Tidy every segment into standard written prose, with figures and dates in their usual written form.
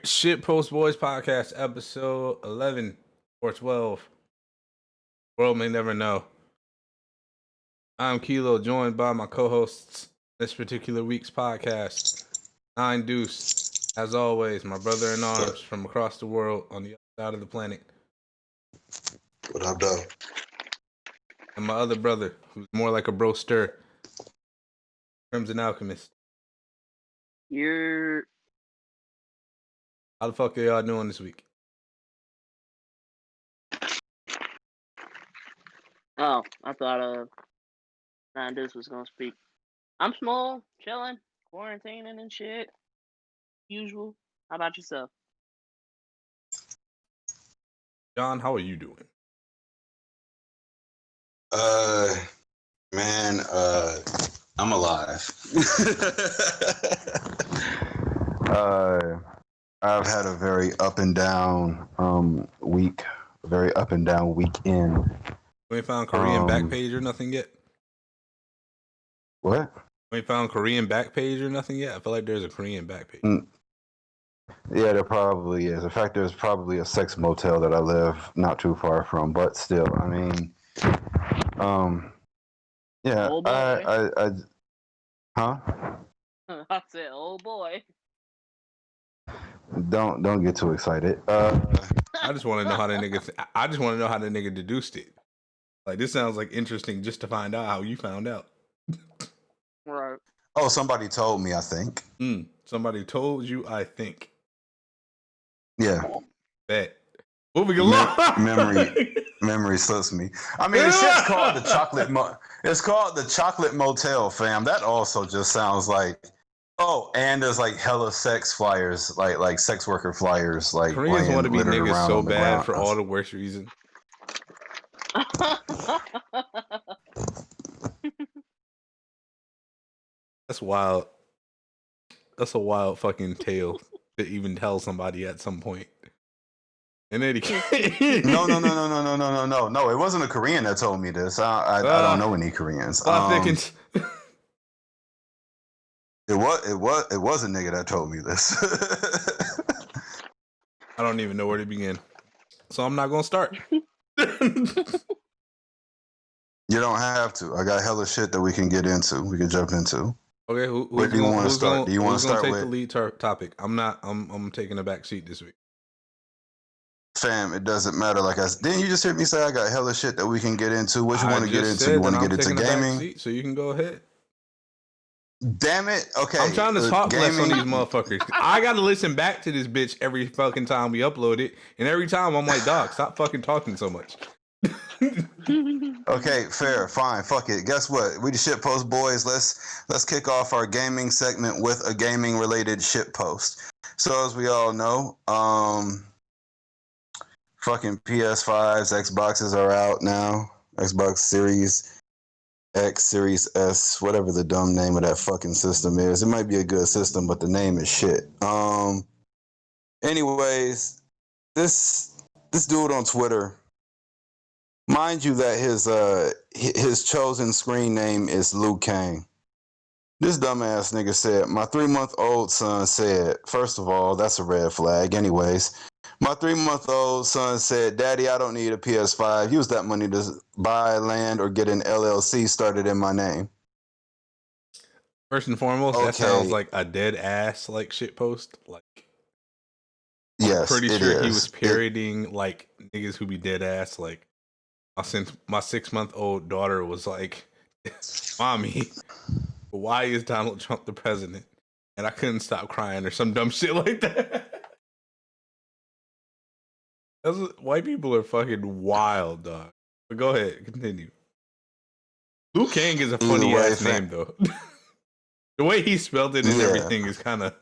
Shit Post Boys Podcast, episode 11 or 12. World may never know. I'm Kilo, joined by my co-hosts this particular week's podcast. Nine Deuce, as always, my brother in arms from across the world on the other side of the planet. What up, though? And my other brother, who's more like a broster, Crimson Alchemist. You're... How the fuck are y'all doing this week? Oh, I thought Nine Deuce was gonna speak. I'm small, chilling, quarantining and shit. Usual. How about yourself? John, how are you doing? I'm alive. I've had a very up and down week, a very up and down weekend. We ain't found Korean Backpage or nothing yet? What? We ain't found Korean Backpage or nothing yet? I feel like there's a Korean Backpage. Yeah, there probably is. In fact, there's probably a sex motel that I live not too far from, but still, I mean, yeah, Oh boy. Huh? I said, oh boy. Don't get too excited. I just want to know how the nigga. I just want to know how the nigga deduced it. Like, this sounds like interesting just to find out how you found out. Right. Oh, somebody told me, I think. Somebody told you, I think. Yeah. Bet. Moving along. Memory slips me. I mean, the shit's called the chocolate. It's called the Chocolate Motel, fam. That also just sounds like. Oh, and there's like hella sex flyers, like sex worker flyers, like Koreans want to be niggas so bad for all the worst reasons. That's wild. That's a wild fucking tale to even tell somebody at some point. And then No. It wasn't a Korean that told me this. I don't know any Koreans. It was a nigga that told me this. I don't even know where to begin, so I'm not gonna start. You don't have to. I got hella shit that we can get into. We can jump into. Okay, where do you want to start? Do you want to start take with the lead topic? I'm taking the back seat this week. Fam, it doesn't matter. Didn't you just hear me say I got hella shit that we can get into? What you want to get into? You want to get into gaming? Seat, so you can go ahead. Damn it. Okay. I'm trying to talk less on these motherfuckers. I got to listen back to this bitch every fucking time we upload it. And every time I'm like, dog, stop fucking talking so much. Okay, fair, fine, fuck it. Guess what? We the Shit Post Boys. Let's kick off our gaming segment with a gaming related shit post. So as we all know, fucking PS5s, Xboxes are out now. Xbox Series X, Series S, whatever the dumb name of that fucking system is. It might be a good system, but the name is shit. Anyways, this dude on Twitter, mind you that his chosen screen name is Liu Kang. This dumbass nigga said, my 3-month-old son said, first of all, that's a red flag. Anyways, my 3-month-old son said, Daddy, I don't need a PS5. Use that money to buy land or get an LLC started in my name. First and foremost, okay. That sounds like a dead ass like shit post. Like, yes, I'm pretty sure he was parodying like niggas who be dead ass. Like, since my 6-month-old daughter was like, Mommy, why is Donald Trump the president? And I couldn't stop crying or some dumb shit like that. White people are fucking wild, dog. But go ahead, continue. Liu Kang is a funny ass name, though. The way he spelled it and everything is kind of.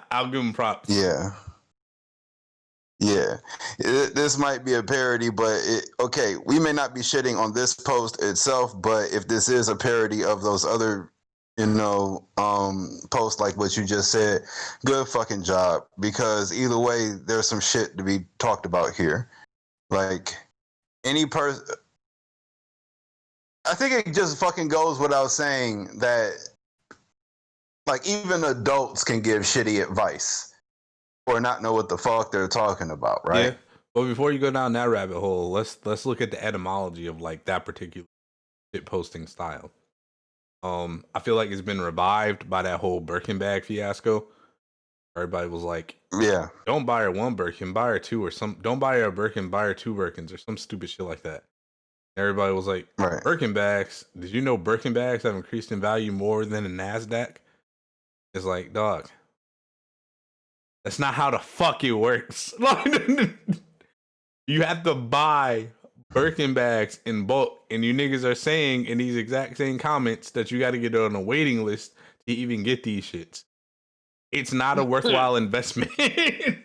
I'll give him props. Yeah. This might be a parody, but okay, we may not be shitting on this post itself, but if this is a parody of those other, posts like what you just said, good fucking job, because either way, there's some shit to be talked about here. Like, any person, I think it just fucking goes without saying that, like, even adults can give shitty advice. or not know what the fuck they're talking about, right? Yeah. But before you go down that rabbit hole, let's look at the etymology of like that particular shit posting style. I feel like it's been revived by that whole Birkin bag fiasco. Everybody was like, Yeah. don't buy her one Birkin, buy her two, or some. Don't buy her a Birkin, buy her two Birkins, or some stupid shit like that. Everybody was like, Right. Birkin bags. Did you know Birkin bags have increased in value more than the Nasdaq? It's like, dog, that's not how the fuck it works. You have to buy Birkin bags in bulk, and you niggas are saying in these exact same comments that you got to get on a waiting list to even get these shits. It's not a worthwhile investment. The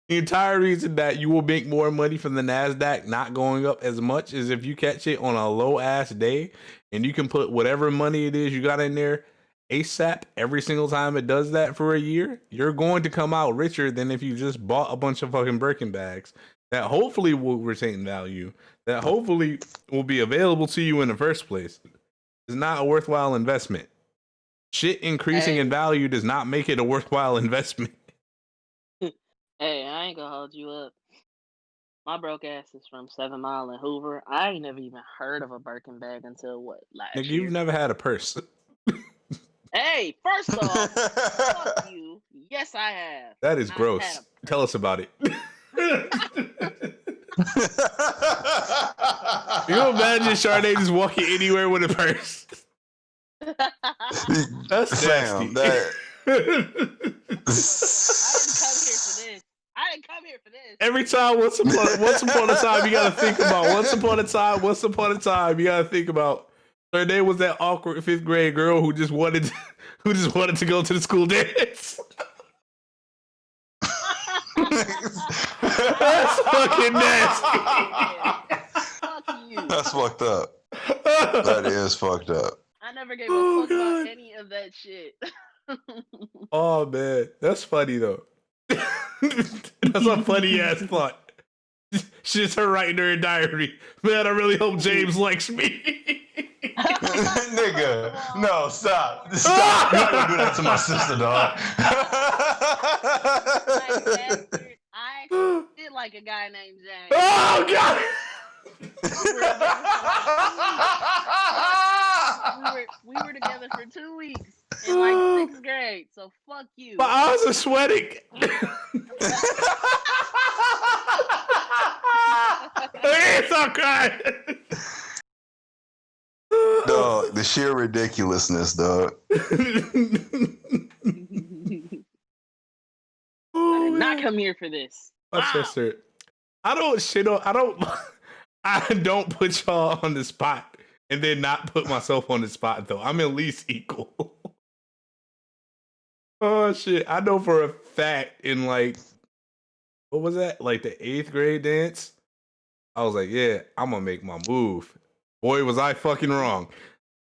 entire reason that you will make more money from the Nasdaq not going up as much is if you catch it on a low ass day and you can put whatever money it is you got in there ASAP every single time it does that for a year, you're going to come out richer than if you just bought a bunch of fucking Birkin bags that hopefully will retain value, that hopefully will be available to you in the first place. It's not a worthwhile investment. Shit increasing in value does not make it a worthwhile investment. Hey, I ain't gonna hold you up. My broke ass is from 7 Mile and Hoover. I ain't never even heard of a Birkin bag until last Nigga, year. you've never had a purse. Hey, first off, fuck you. Yes, I have. That is gross. Tell us about it. You imagine Sade just walking anywhere with a purse? That's nasty. I didn't come here for this. Every time, once upon a time, you gotta think about. Once upon a time, you gotta think about. Sade was that awkward 5th grade girl who just wanted to go to the school dance. That's fucking nasty. Fuck you. That's fucked up. That is fucked up. I never gave a fuck about any of that shit. Oh man, that's funny though. That's a funny ass thought. Shit's her writing her diary. Man, I really hope James likes me. Nigga, no, stop. Stop. You're not gonna do that to my sister, dog. I actually did like a guy named James. Oh god. We were together for 2 weeks in like 6th grade, so fuck you. My eyes are sweating. It's okay. Dog, the sheer ridiculousness, dog. I did not come here for this. My sister, I don't put y'all on the spot and then not put myself on the spot though. I'm at least equal. Oh shit. I know for a fact in like, what was that? Like the 8th grade dance? I was like, yeah, I'm gonna make my move. Boy, was I fucking wrong.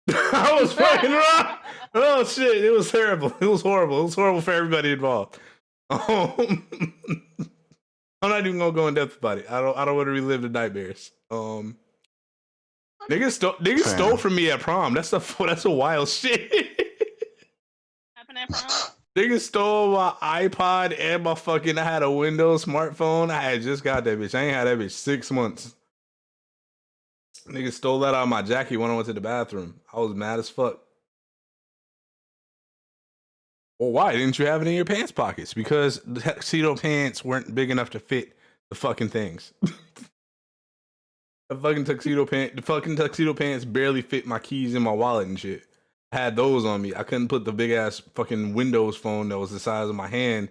I was fucking wrong. Oh shit, it was terrible. It was horrible. It was horrible for everybody involved. I'm not even gonna go in depth about it. I don't want to relive the nightmares. Niggas stole from me at prom. That's a wild shit. Happened at prom? Niggas stole my iPod and my fucking. I had a Windows smartphone. I had just got that bitch. I ain't had that bitch 6 months. Niggas stole that out of my jacket when I went to the bathroom. I was mad as fuck. Well, why didn't you have it in your pants pockets? Because the tuxedo pants weren't big enough to fit the fucking things. The fucking tuxedo pants barely fit my keys in my wallet and shit. I had those on me. I couldn't put the big ass fucking Windows phone that was the size of my hand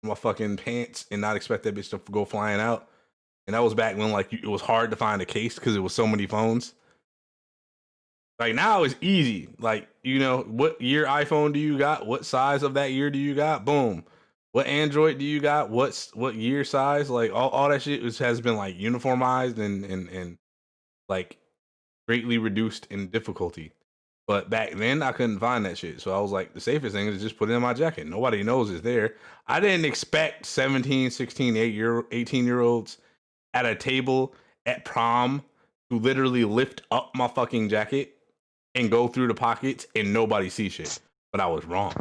in my fucking pants and not expect that bitch to go flying out. And that was back when like it was hard to find a case because it was so many phones. Like now it's easy. Like, you know, what year iPhone do you got? What size of that year do you got? Boom. What Android do you got? What year size? Like all that shit has been like uniformized and like greatly reduced in difficulty. But back then I couldn't find that shit. So I was like, the safest thing is just put it in my jacket. Nobody knows it's there. I didn't expect 17, 16, 18-year-olds at a table at prom to literally lift up my fucking jacket and go through the pockets and nobody see shit. But I was wrong.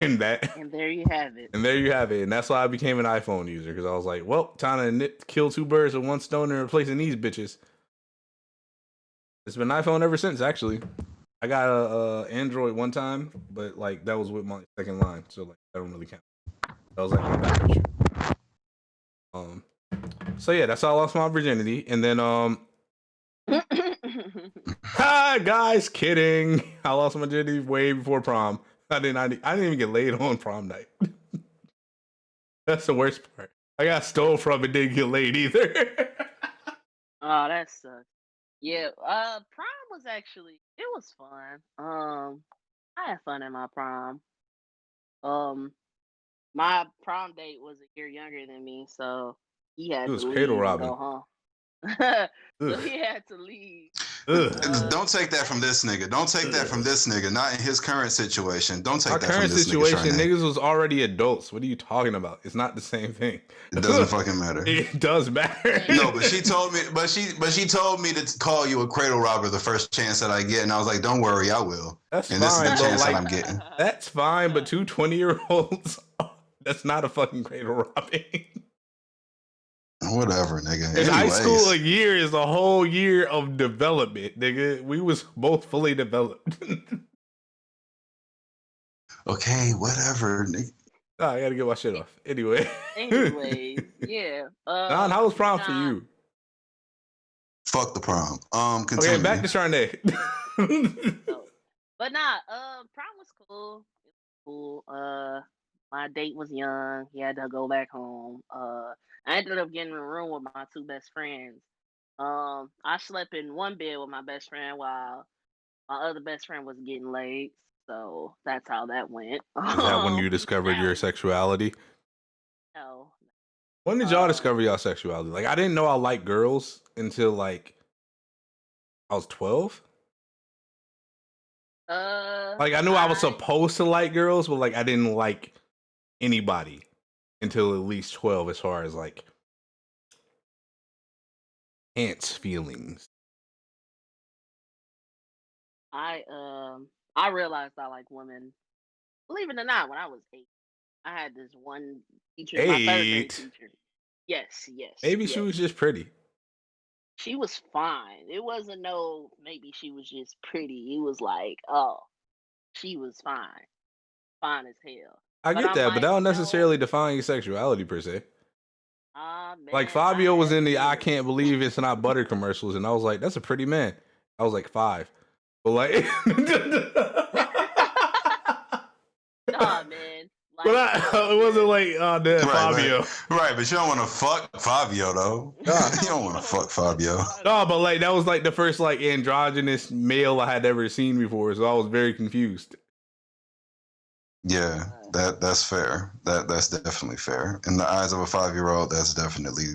And And that, And there you have it. and there you have it. And that's why I became an iPhone user, because I was like, well, time to kill two birds with one stone and replacing these bitches. It's been iPhone ever since, actually. I got a Android one time, but like that was with my second line, so like that don't really count. That was like my backup shit. So yeah, that's how I lost my virginity, and then guys, kidding. I lost my virginity way before prom. I didn't even get laid on prom night. That's the worst part. I got stole from and didn't get laid either. Oh, that sucks. Yeah, prom was actually it was fun. I had fun at my prom. Um, my prom date was a year younger than me, so he It had was to cradle leave and robbing. go home. So he had to leave. Don't take that from this nigga. Don't take that from this nigga. Not in his current situation. Don't take Our that from current this situation, nigga. niggas was already adults. What are you talking about? It's not the same thing. It doesn't fucking matter. It does matter. No, but she told me. But she told me to call you a cradle robber the first chance that I get, and I was like, "Don't worry, I will." That's and fine, this is the but chance like, that I'm getting. That's fine, but two 20-year-olds, that's not a fucking cradle robbing. Whatever, nigga. In high Anyways. school, a year is a whole year of development, nigga. We was both fully developed. Okay, whatever, nigga. Oh, I gotta get my shit off. Anyway. Anyways, yeah. Don, how was prom for you? Fuck the prom. Continue. Okay, back to Charnay. But nah, prom was cool. It was cool. My date was young. He had to go back home. I ended up getting in a room with my two best friends. I slept in one bed with my best friend while my other best friend was getting laid. So that's how that went. Is that when you discovered your sexuality? No. When did y'all discover y'all sexuality? Like, I didn't know I liked girls until like I was 12. Like, I knew I was supposed to like girls, but like I didn't like anybody until at least 12, as far as like ants feelings. I realized I like women. Believe it or not, when I was 8, I had this one teacher, my third grade teacher. Yes. Maybe she was just pretty. She was fine. It wasn't no maybe she was just pretty. It was like, oh, she was fine. Fine as hell. I get that, but that don't necessarily define your sexuality per se. Man, like Fabio was in the I can't believe it's not butter commercials, and I was like, that's a pretty man. I was like 5. But like nah, man. Like, but it wasn't like, oh, damn, Fabio. Right, but you don't want to fuck Fabio, though. You don't want to fuck Fabio. No, but like, that was like the first like androgynous male I had ever seen before, so I was very confused. Yeah, that's fair. That's definitely fair. In the eyes of a 5-year-old, that's definitely,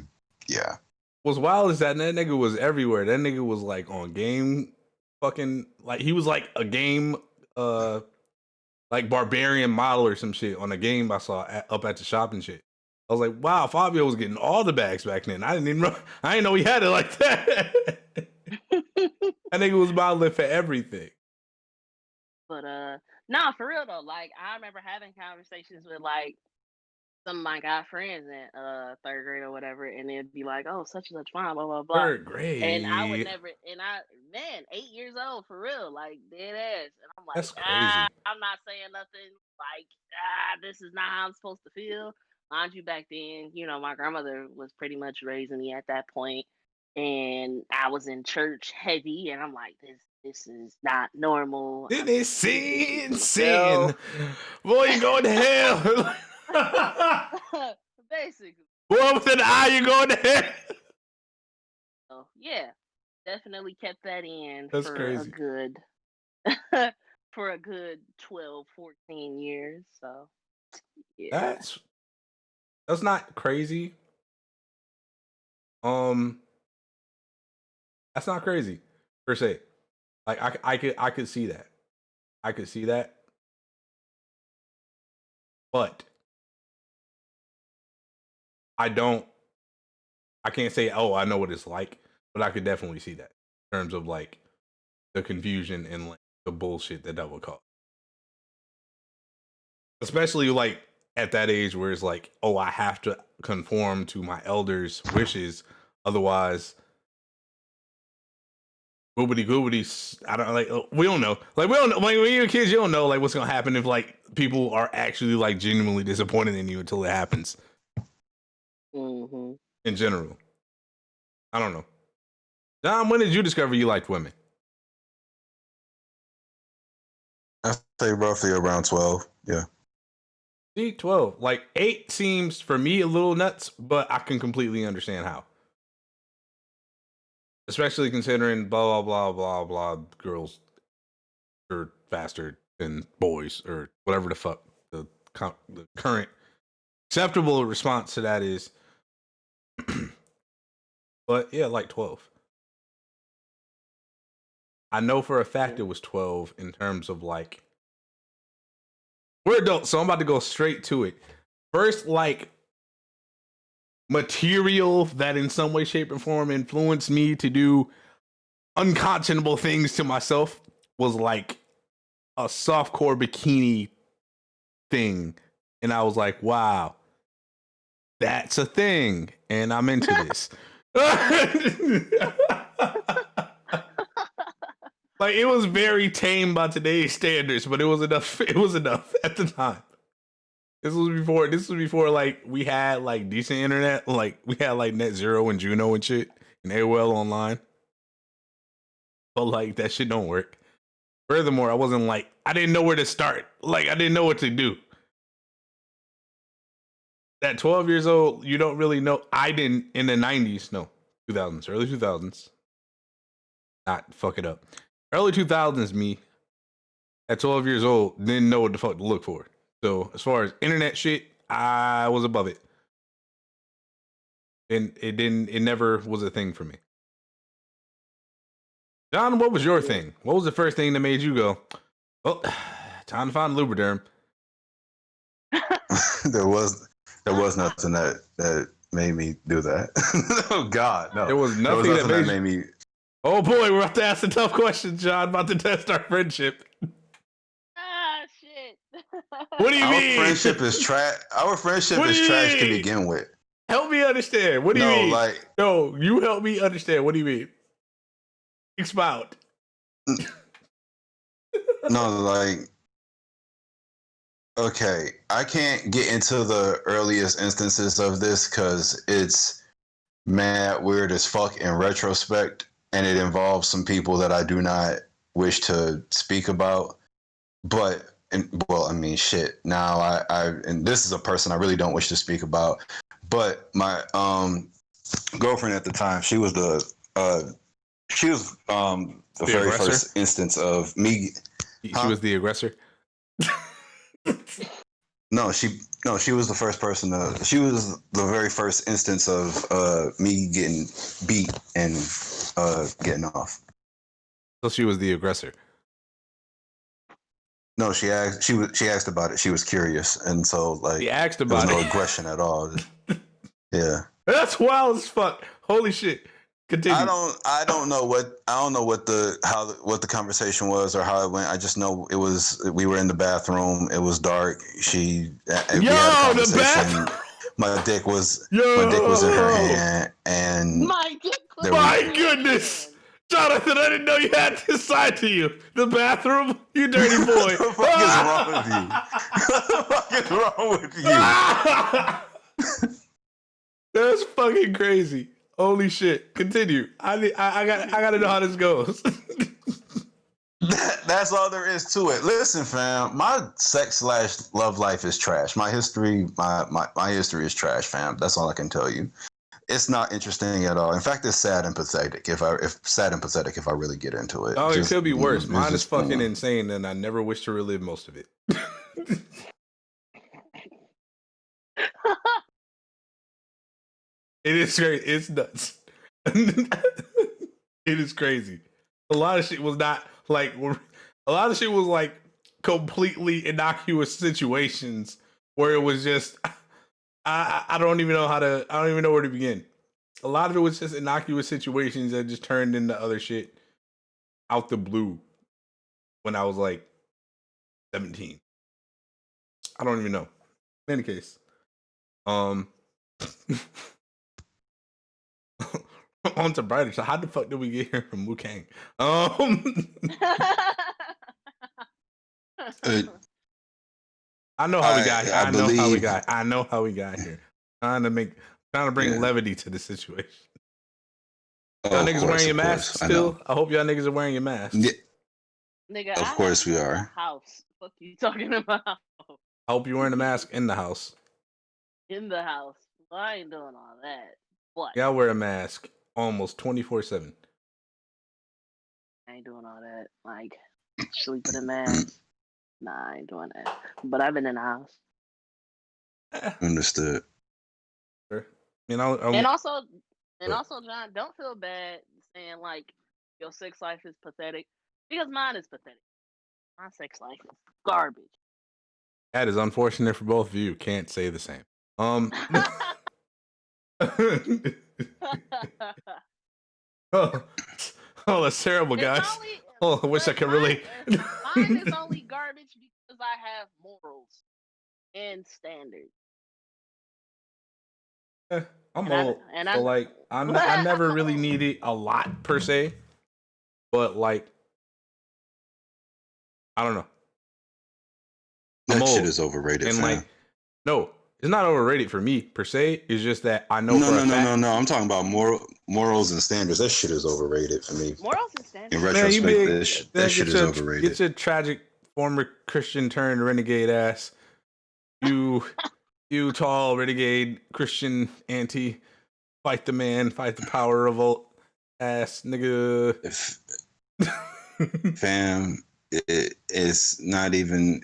yeah. What's wild is that nigga was everywhere. That nigga was like on game fucking, like he was like a game like barbarian model or some shit on a game I saw up at the shop and shit. I was like, wow, Fabio was getting all the bags back then. I didn't know he had it like that. That nigga was modeling for everything. But nah, for real though, like I remember having conversations with like some of my guy friends in 3rd grade or whatever, and they'd be like, "Oh, such and such fine, blah blah blah." 3rd grade, and I would never, man, 8 years old for real, like dead ass, and I'm like, that's crazy. I'm not saying nothing, like this is not how I'm supposed to feel. Mind you, back then, you know, my grandmother was pretty much raising me at that point, and I was in church heavy, and I'm like, this is not normal. It is sin. Boy, you going to hell. Basically. Boy, with an eye, you going to hell. So, yeah, definitely kept that in. That's for crazy. A good, for a good 12, 14 years. So, yeah. That's not crazy. That's not crazy per se. Like I could see that. I could see that. But I can't say, oh, I know what it's like, but I could definitely see that in terms of like the confusion and like the bullshit that would cause. especially like at that age where it's like, oh, I have to conform to my elders' wishes, otherwise, goobity goobity. I don't like. We don't know. Like we don't know. Like when you're kids, you don't know like what's gonna happen if like people are actually like genuinely disappointed in you until it happens. Mm-hmm. In general, I don't know. John, when did you discover you liked women? I say roughly around 12. Yeah. See, 12. Like 8 seems for me a little nuts, but I can completely understand how. Especially considering blah blah blah blah blah girls are faster than boys or whatever the fuck the current acceptable response to that is. But yeah, like 12. I know for a fact it was 12 in terms of like we're adults, so I'm about to go straight to it. First, like material that in some way, shape, or form influenced me to do unconscionable things to myself was like a softcore bikini thing. And I was like, wow, that's a thing. And I'm into this. Like it was very tame by today's standards, but it was enough. It was enough at the time. This was before like we had like decent internet. Like we had like Net Zero and Juno and shit and AOL online. But like that shit don't work. Furthermore, I didn't know where to start. Like I didn't know what to do. At 12 years old, you don't really know. I didn't in the 90s, no, 2000s, early 2000s. Not fuck it up. Early 2000s, me at 12 years old didn't know what the fuck to look for. So as far as internet shit, I was above it. And it never was a thing for me. John, what was your thing? What was the first thing that made you go, oh, time to find Lubriderm? there was nothing that made me do that. Oh God, no. There was nothing that made me. Oh boy, we're about to ask the tough questions, John. About to test our friendship. Ah, shit. What do you mean? Our friendship is trash. Our friendship is trash to begin with. Help me understand. What do you mean? No, you help me understand. What do you mean? Expound. No, like, okay, I can't get into the earliest instances of this because it's mad weird as fuck in retrospect, and it involves some people that I do not wish to speak about. But well, I mean, shit. Now and this is a person I really don't wish to speak about. But my girlfriend at the time, she was the very aggressor? first instance of me. She was the aggressor. No, she was the first person she was the very first instance of me getting beat and getting off. So she was the aggressor. No, she asked about it. She was curious, and so like she asked about there was no aggression at all. Yeah, that's wild as fuck. Holy shit. Continue. I don't know what the conversation was or how it went. I just know we were in the bathroom. It was dark. We had a conversation. The bathroom. My dick was in her hand, and my goodness. Jonathan, I didn't know you had this side to you. The bathroom, you dirty boy. What the fuck is wrong with you? What the fuck is wrong with you? That's fucking crazy. Holy shit. Continue. I gotta know how this goes. That's all there is to it. Listen, fam, my sex/love life is trash. My history is trash, fam. That's all I can tell you. It's not interesting at all. In fact, it's sad and pathetic if I really get into it. Oh, it could be worse. Mine is fucking insane, and I never wish to relive most of it. It is crazy. It's nuts. It is crazy. A lot of shit was not like. A lot of shit was like completely innocuous situations where it was just. I don't even know where to begin. A lot of it was just innocuous situations that just turned into other shit out the blue when I was like 17. I don't even know. In any case, on to brighter. So how the fuck did we get here from Wu Kang? I know how we got here. I know how we got here. Trying to bring levity to the situation. Y'all niggas wearing your masks still? I hope y'all niggas are wearing your masks. Yeah. Nigga, of course we are. House. What you talking about? I hope you're wearing a mask in the house. In the house. Well, I ain't doing all that. What? Yeah, I wear a mask almost 24/7. I ain't doing all that. Like, sleep with a mask. Nah, I ain't doing that. But I've been in the house. Understood. Sure. And also, John, don't feel bad saying like your sex life is pathetic, because mine is pathetic. My sex life is garbage. That is unfortunate for both of you. Can't say the same. Oh, that's terrible, guys. I wish I could really. Mine is only garbage because I have morals and standards. I'm old, so like I never really needed a lot per se, but like I don't know. That shit is overrated, and fam. like no, it's not overrated for me per se. It's just that I know. No. I'm talking about morals and standards. That shit is overrated for me. Morals and standards. In retrospect, that shit is overrated. Get your tragic former Christian turned renegade ass. You tall renegade Christian anti, fight the man, fight the power revolt ass nigga. Fam, it's not even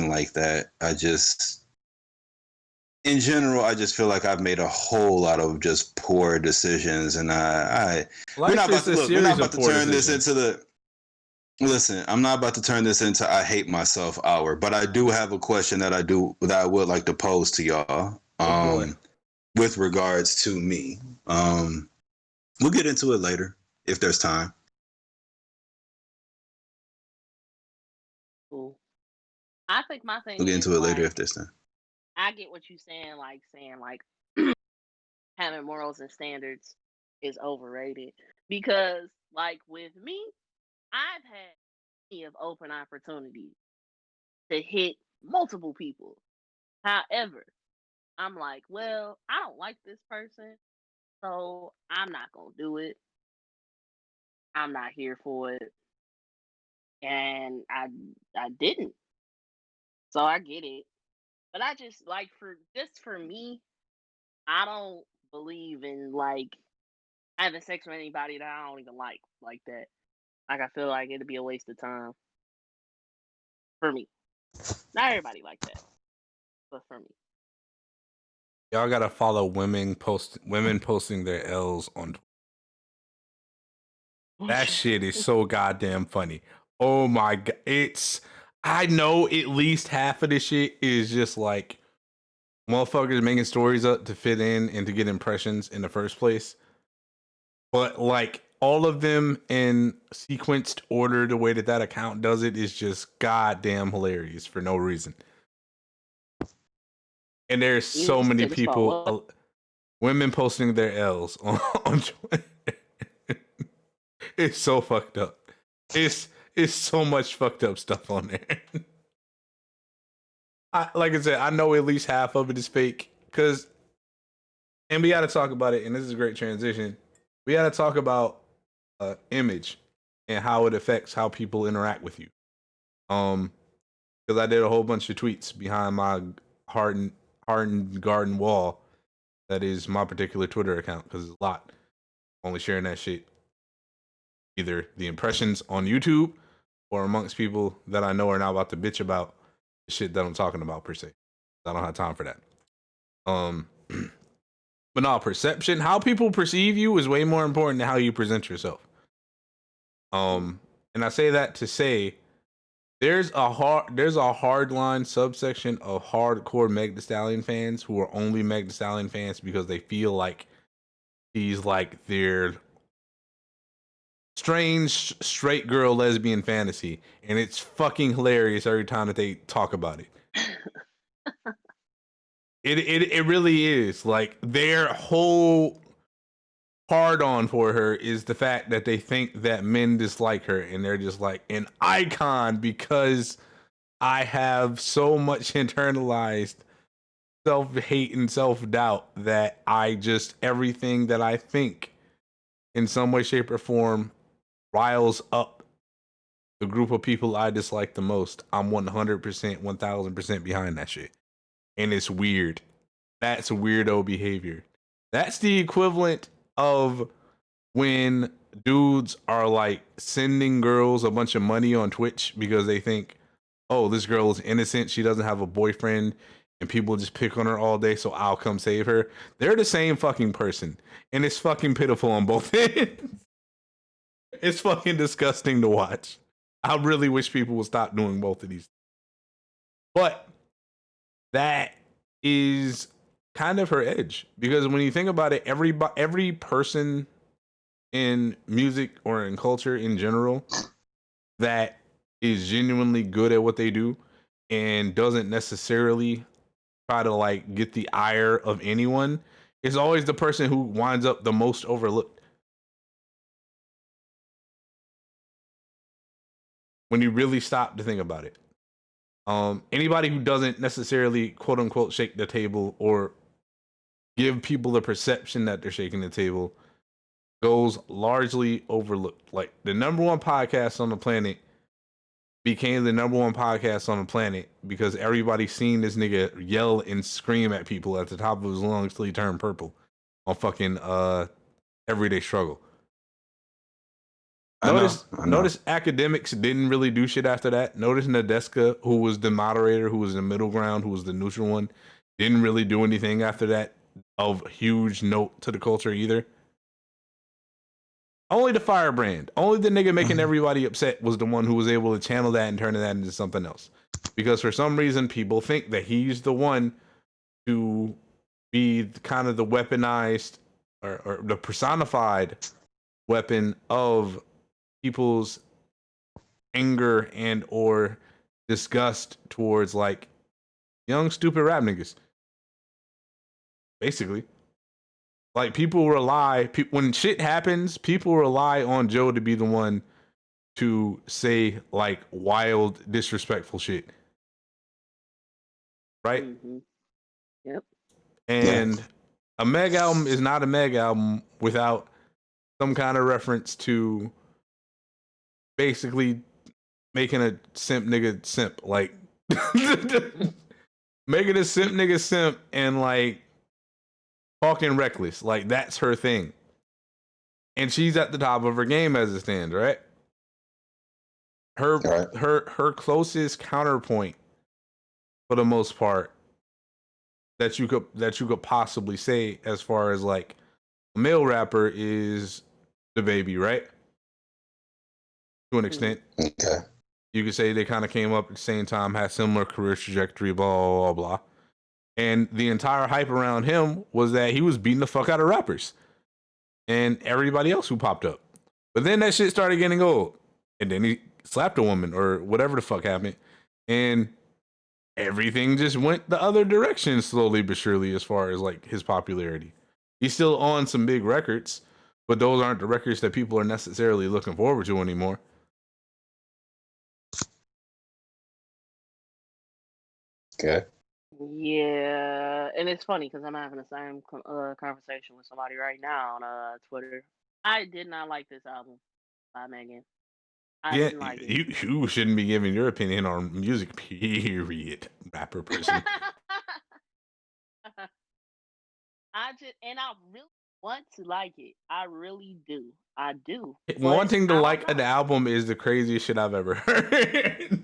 like that. In general, I just feel like I've made a whole lot of just poor decisions, and we're not about to turn this into Listen, I'm not about to turn this into I hate myself hour, but I do have a question that I would like to pose to y'all with regards to me. We'll get into it later if there's time. Cool. I think my thing we'll get into it later if there's time. I get what you're saying, like having morals and standards is overrated, because like with me, I've had plenty of open opportunities to hit multiple people. However, I'm like, well, I don't like this person, so I'm not gonna do it. I'm not here for it. And I didn't. So I get it. But I just like for me, I don't believe in like having sex with anybody that I don't even like that. Like I feel like it'd be a waste of time. For me. Not everybody like that. But for me. Y'all gotta follow women posting their L's on Twitter. That shit is so goddamn funny. Oh my god. I know at least half of this shit is just like motherfuckers making stories up to fit in and to get impressions in the first place. But like all of them in sequenced order, the way that account does it is just goddamn hilarious for no reason. And there's so many people, women posting their L's on Twitter. It's so fucked up. It's so much fucked up stuff on there. Like I said, I know at least half of it is fake. And we got to talk about it, and this is a great transition. We got to talk about image and how it affects how people interact with you. Because I did a whole bunch of tweets behind my hardened garden wall. That is my particular Twitter account, because it's a lot. Only sharing that shit. Either the impressions on YouTube or amongst people that I know are now about to bitch about the shit that I'm talking about per se. I don't have time for that. But no, perception, how people perceive you is way more important than how you present yourself. And I say that to say there's a hardline subsection of hardcore Meg Thee Stallion fans who are only Meg Thee Stallion fans because they feel like he's like their strange straight girl lesbian fantasy, and it's fucking hilarious every time that they talk about it. It really is. Like, their whole hard on for her is the fact that they think that men dislike her, and they're just like an icon because I have so much internalized self-hate and self-doubt that I just, everything that I think in some way, shape, or form riles up the group of people I dislike the most. I'm 100%, 1000% behind that shit. And it's weird. That's weirdo behavior. That's the equivalent of when dudes are like sending girls a bunch of money on Twitch because they think, oh, this girl is innocent. She doesn't have a boyfriend and people just pick on her all day, so I'll come save her. They're the same fucking person. And it's fucking pitiful on both ends. It's fucking disgusting to watch. I really wish people would stop doing both of these. But that is kind of her edge. Because when you think about it, every person in music or in culture in general that is genuinely good at what they do and doesn't necessarily try to like get the ire of anyone is always the person who winds up the most overlooked. When you really stop to think about it. Anybody who doesn't necessarily quote unquote shake the table or give people the perception that they're shaking the table goes largely overlooked. Like, the number one podcast on the planet became the number one podcast on the planet because everybody seen this nigga yell and scream at people at the top of his lungs till he turned purple on fucking Everyday Struggle. Notice academics didn't really do shit after that. Notice Nadeska, who was the moderator, who was the middle ground, who was the neutral one, didn't really do anything after that of huge note to the culture either. Only the firebrand, only the nigga making everybody upset was the one who was able to channel that and turn that into something else. Because for some reason, people think that he's the one to be kind of the weaponized or the personified weapon of people's anger and or disgust towards like young stupid rap niggas. Basically, like, people rely when shit happens, people rely on Joe to be the one to say like wild disrespectful shit, right? Mm-hmm. Yep. And a Meg album is not a Meg album without some kind of reference to basically making a simp nigga simp, like making a simp nigga simp and like talking reckless. Like, that's her thing. And she's at the top of her game as it stands, right? Her closest counterpoint for the most part that you could possibly say as far as like a male rapper is DaBaby, right? To an extent. Okay. You could say they kind of came up at the same time, had similar career trajectory, blah, blah, blah. And the entire hype around him was that he was beating the fuck out of rappers and everybody else who popped up. But then that shit started getting old. And then he slapped a woman or whatever the fuck happened. And everything just went the other direction slowly but surely as far as like his popularity. He's still on some big records, but those aren't the records that people are necessarily looking forward to anymore. Okay. Yeah, and it's funny because I'm having the same conversation with somebody right now on Twitter. I did not like this album by Megan. I didn't like it. You shouldn't be giving your opinion on music, period, rapper person. I really want to like it. I really do. I do. Wanting to like an album is the craziest shit I've ever heard.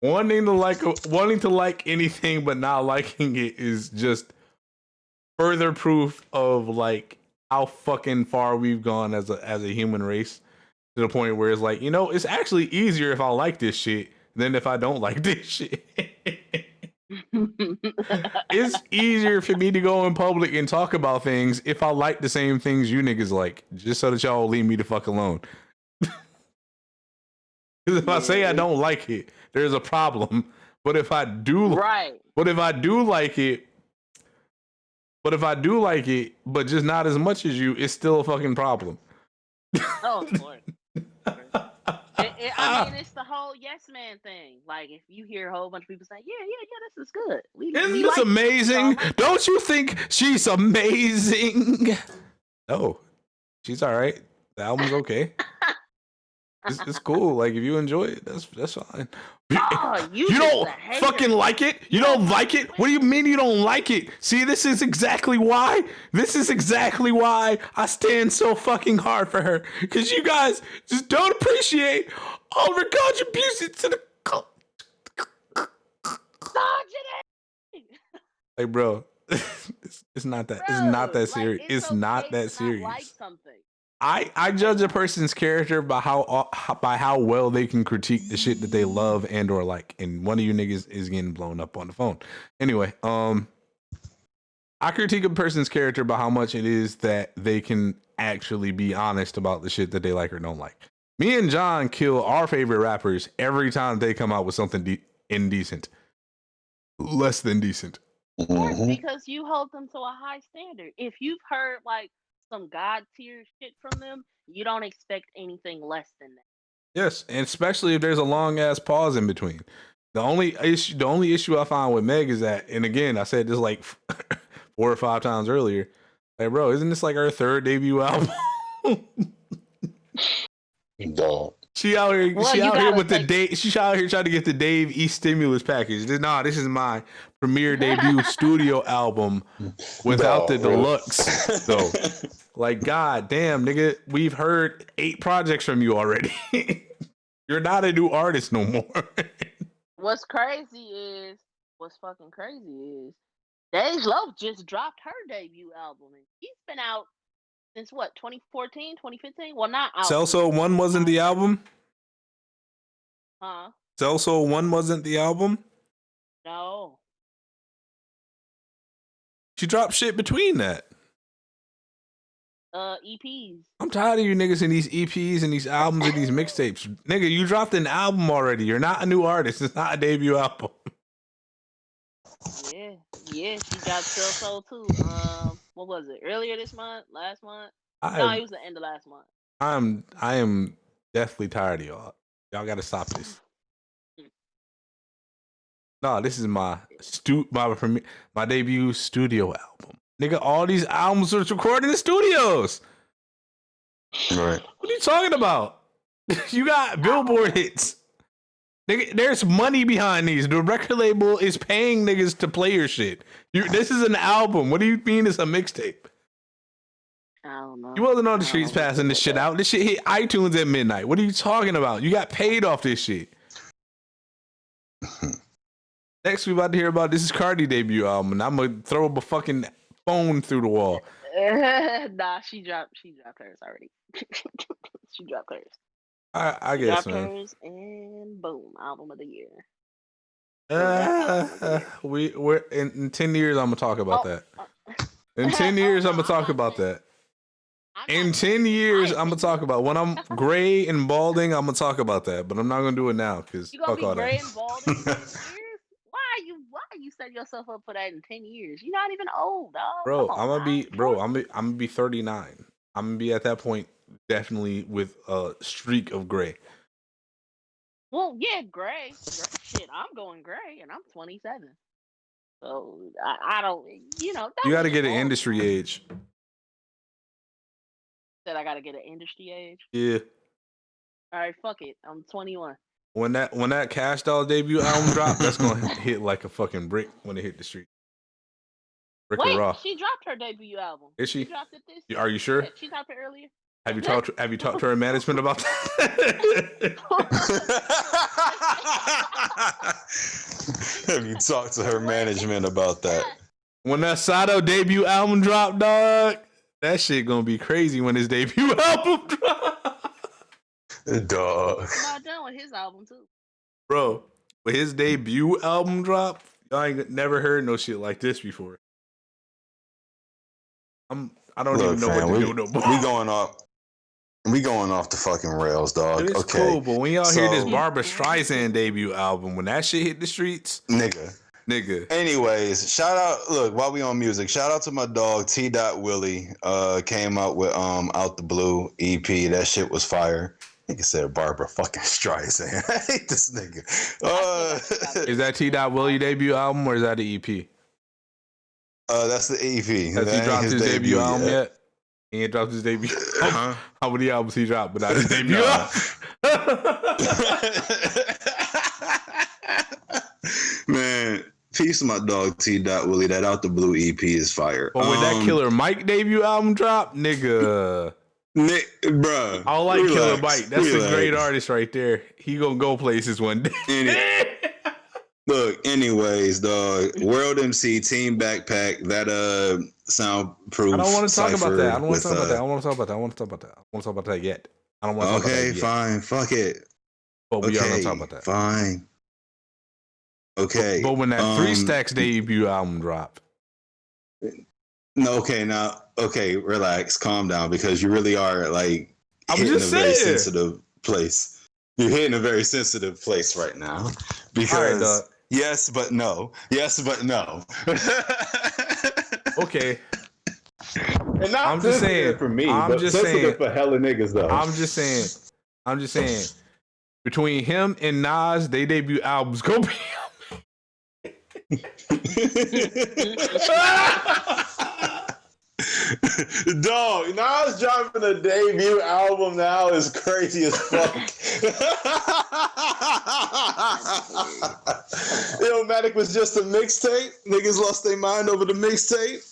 Wanting to like anything but not liking it is just further proof of like how fucking far we've gone as a human race, to the point where it's like, you know, it's actually easier if I like this shit than if I don't like this shit. It's easier for me to go in public and talk about things if I like the same things you niggas like, just so that y'all leave me the fuck alone. Because if I say I don't like it, there's a problem. But if I do, Right. but if I do like it, but just not as much as you, it's still a fucking problem. Oh, of course. I mean, it's the whole yes man thing. Like, if you hear a whole bunch of people saying, yeah, this is good. Isn't this amazing? Don't you think she's amazing? No, she's all right. The album's okay. It's cool. Like, if you enjoy it, that's fine. Oh, you don't fucking like it? You don't like it? What do you mean you don't like it? See, this is exactly why. I stand so fucking hard for her. Because you guys just don't appreciate all of her contributions to the Like, bro, it's not that. It's not that serious. Like, it's not that serious. Not like something. I judge a person's character by how well they can critique the shit that they love and or like. And one of you niggas is getting blown up on the phone. Anyway, I critique a person's character by how much it is that they can actually be honest about the shit that they like or don't like. Me and John kill our favorite rappers every time they come out with something indecent, less than decent. Because you hold them to a high standard. If you've heard like some god tier shit from them, you don't expect anything less than that. Yes, and especially if there's a long ass pause in between. The only issue I find with Meg is that, and again, I said this like 4 or 5 times earlier. Like, bro, isn't this like our 3rd debut album? Dog. She out here with the Dave. She's out here trying to get the Dave East stimulus package. This is my premiere debut studio album without the deluxe. So, like, god damn, nigga, we've heard 8 projects from you already. You're not a new artist no more. What's fucking crazy is Dej Loaf just dropped her debut album, and she's been out since what, 2014, 2015? Well, not out. Celso 1 wasn't the album? Huh? Celso 1 wasn't the album? No. She dropped shit between that. EPs. I'm tired of you niggas in these EPs and these albums and these mixtapes. Nigga, you dropped an album already. You're not a new artist. It's not a debut album. Yeah, she dropped Celso too. What was it? Earlier this month? Last month? No, it was the end of last month. I am deathly tired of y'all. Y'all gotta stop this. No, this is my debut studio album. Nigga, all these albums was recorded in the studios. Right. What are you talking about? You got Billboard hits. Nigga, there's money behind these. The record label is paying niggas to play your shit. This is an album. What do you mean it's a mixtape? I don't know. You wasn't on the streets passing this shit out. This shit hit iTunes at midnight. What are you talking about? You got paid off this shit. Next, we about to hear about this is Cardi debut album, and I'm gonna throw a fucking phone through the wall. Nah, she dropped hers already. She dropped hers. I guess, man. Hers, and boom, album of the year. We're in 10 years. I'm gonna talk about that. In 10 years, I'm gonna talk about that. In 10 years, I'm gonna talk about when I'm gray and balding. I'm gonna talk about that, but I'm not gonna do it now because fuck all that. You gonna be gray and balding in 10 years? Why you set yourself up for that in 10 years? You're not even old, dog. Bro, I'm gonna be 39. I'm gonna be at that point definitely with a streak of gray. Well, yeah, gray. Shit, I'm going gray, and I'm 27. So I don't, you got to get an industry age. Said I got to get an industry age. Yeah. All right, fuck it. I'm 21. When that Cash Doll debut album dropped, that's gonna hit like a fucking brick when it hit the street. Wait, she dropped her debut album. Is she? She dropped it this year. Are you sure? Yeah, she dropped it earlier. Have you talked to her management about that? Have you talked to her management about that? When that Sato debut album dropped, dog, that shit gonna be crazy when his debut album dropped. Dog. He's not done with his album too. Bro, when his debut album dropped, y'all ain't never heard no shit like this before. I don't even know what to do no more. We going off. We going off the fucking rails, dog. It's okay, cool, but when y'all hear this so- Barbra Streisand debut album, when that shit hit the streets, nigga. Anyways, shout out. Look, while we on music, shout out to my dog T. Willie. Came out with Out the Blue EP. That shit was fire. Nigga said Barbara fucking Streisand. I hate this nigga. is that T. Willie debut album or is that the EP? That's the EP. Has he dropped his debut album yet? He ain't dropped his debut. Huh? How many albums he dropped, but not his debut? Man, peace to my dog T. Willie. That Out the Blue EP is fire. But when that Killer Mike debut album dropped, nigga, bruh, I don't like Killer Mike. That's a great artist right there. He gonna go places one day. Look, anyways, dog. World MC Team Backpack. That soundproof. I don't want to talk about that. I don't want with, to talk about that. I don't want to talk about that. I want to talk about that. I don't want to talk about that yet. I don't want to talk about that yet. Okay, fine. Fuck it. But we are gonna talk about that. Fine. Okay. But when that Three Stacks debut album dropped. No, okay, now, okay, relax, calm down, because you really are like hitting a very sensitive place. You're hitting a very sensitive place right now. Because yes, but no. Yes, but no. Okay. And not I'm just saying for me, I'm but just sensitive saying for hella niggas though. I'm just saying. Between him and Nas, they debut albums go be. Dog, Nas dropping a debut album now is crazy as fuck. Illmatic was just a mixtape. Niggas lost their mind over the mixtape.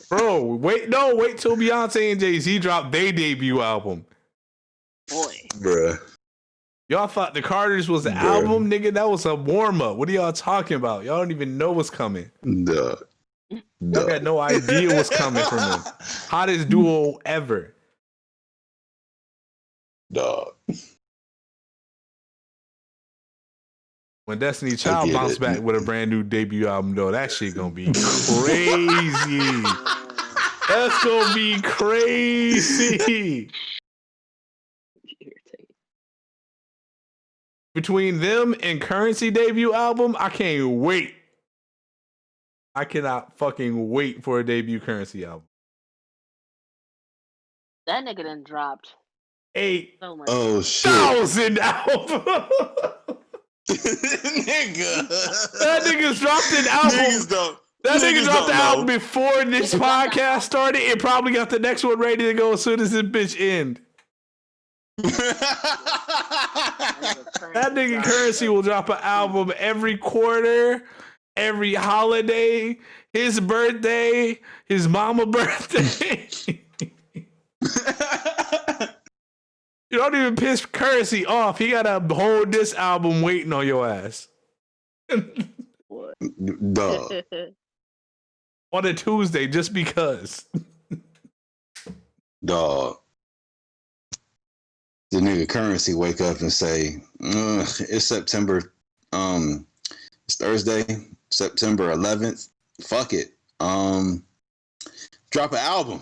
Bro, wait till Beyonce and Jay-Z drop their debut album. Boy. Bruh. Y'all thought the Carters was the album, nigga? That was a warm-up. What are y'all talking about? Y'all don't even know what's coming. Duh. Y'all got no idea what's coming from them. Hottest duo ever. Dog. When Destiny Child bounced back with a brand new debut album, though, that shit gonna be crazy. That's gonna be crazy. Between them and Currency debut album, I can't wait. I cannot fucking wait for a debut Currency album. That nigga done dropped 8,000 albums. Nigga. That nigga's dropped an album. That nigga dropped the album before this podcast started. It probably got the next one ready to go as soon as this bitch end. That nigga Currency will drop an album every quarter, every holiday, his birthday, his mama birthday. You don't even piss Currency off. He got a whole diss album waiting on your ass. What? Dog. On a Tuesday, just because. Dog. The nigga Currency wake up and say, it's September, it's Thursday, September 11th. Fuck it. Drop an album.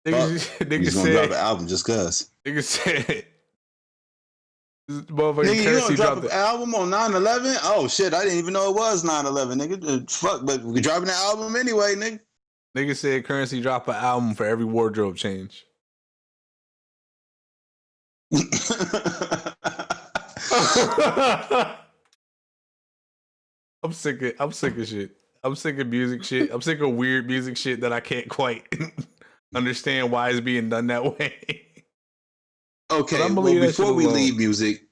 Nigga said, drop an album just cause. Nigga said, nigga, you gonna drop an album on 9/11? Oh shit, I didn't even know it was 9/11, nigga. Fuck, but we dropping the album anyway, nigga. Nigga said Currency drop an album for every wardrobe change. I'm sick of shit. I'm sick of music shit. I'm sick of weird music shit that I can't quite understand why it's being done that way. Okay, well, before we leave music,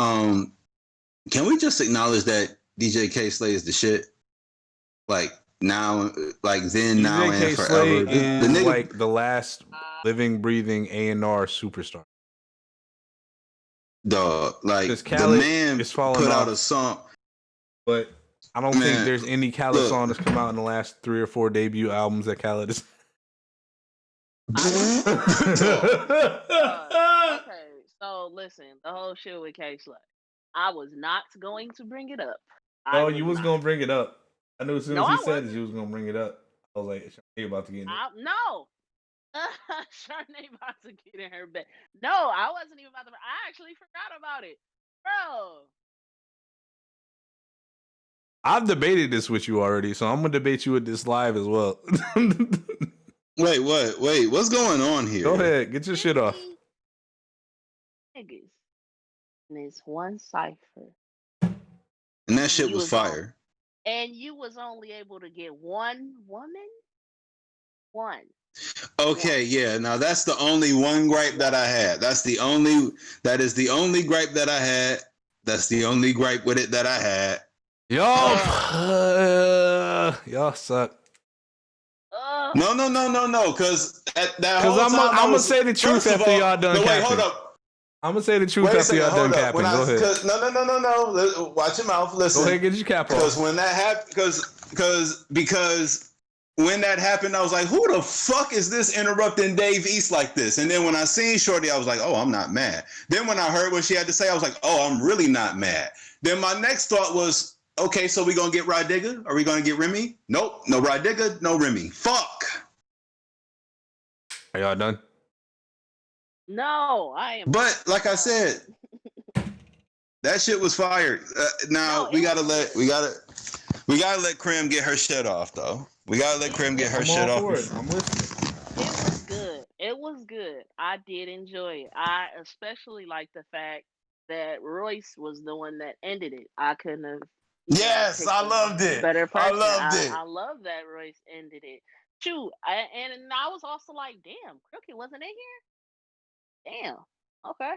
can we just acknowledge that DJ K Slay is the shit? Like now, like then, DJ now, K and forever. Is the nigga, like the last living, breathing A&R superstar. Dog, like the man put out a song, but I don't think there's any Khaled song that's come out in the last 3 or 4 debut albums that Khaled is. Okay, so listen, the whole shit with K Slay. I was not going to bring it up. Oh, you was gonna bring it up. I knew as soon No, as he I said wasn't. that you was gonna bring it up. I was like, "He about to get in it." No. Charnay about to get in her bed. No, I wasn't even about to. I actually forgot about it, bro. I've debated this with you already, so I'm gonna debate you with this live as well. Wait, what? Wait, what's going on here? Go ahead, get your shit off. Niggas. And it's one cipher. And that shit You was fire. And you was only able to get one woman? One. Okay, yeah. Now that's the only one gripe that I had. That is the only gripe that I had. That's the only gripe with it that I had. Y'all suck. No. Because that whole Because time I'm gonna say the truth after y'all done capping. Wait, hold up. I'm gonna say the truth after y'all done capping. Go ahead. No. Watch your mouth. Listen. Go ahead, get your cap off. Because when that happened, because when that happened, I was like, who the fuck is this interrupting Dave East like this? And then when I seen Shorty, I was like, oh, I'm not mad. Then when I heard what she had to say, I was like, oh, I'm really not mad. Then my next thought was, okay, so we gonna get Rod Digger? Are we gonna get Remy? Nope, no Rod Digger, no Remy. Fuck. Are y'all done? No, I am. But like I said, that shit was fired. Now we gotta let Crim get her shit off though. We gotta let Crim get her shit off. I'm listening. It was good. I did enjoy it. I especially like the fact that Royce was the one that ended it. I couldn't have. Yes, I loved it. Better person. I loved it. I love that Royce ended it. Shoot, and I was also like, damn, Crooked wasn't in here. Damn. Okay.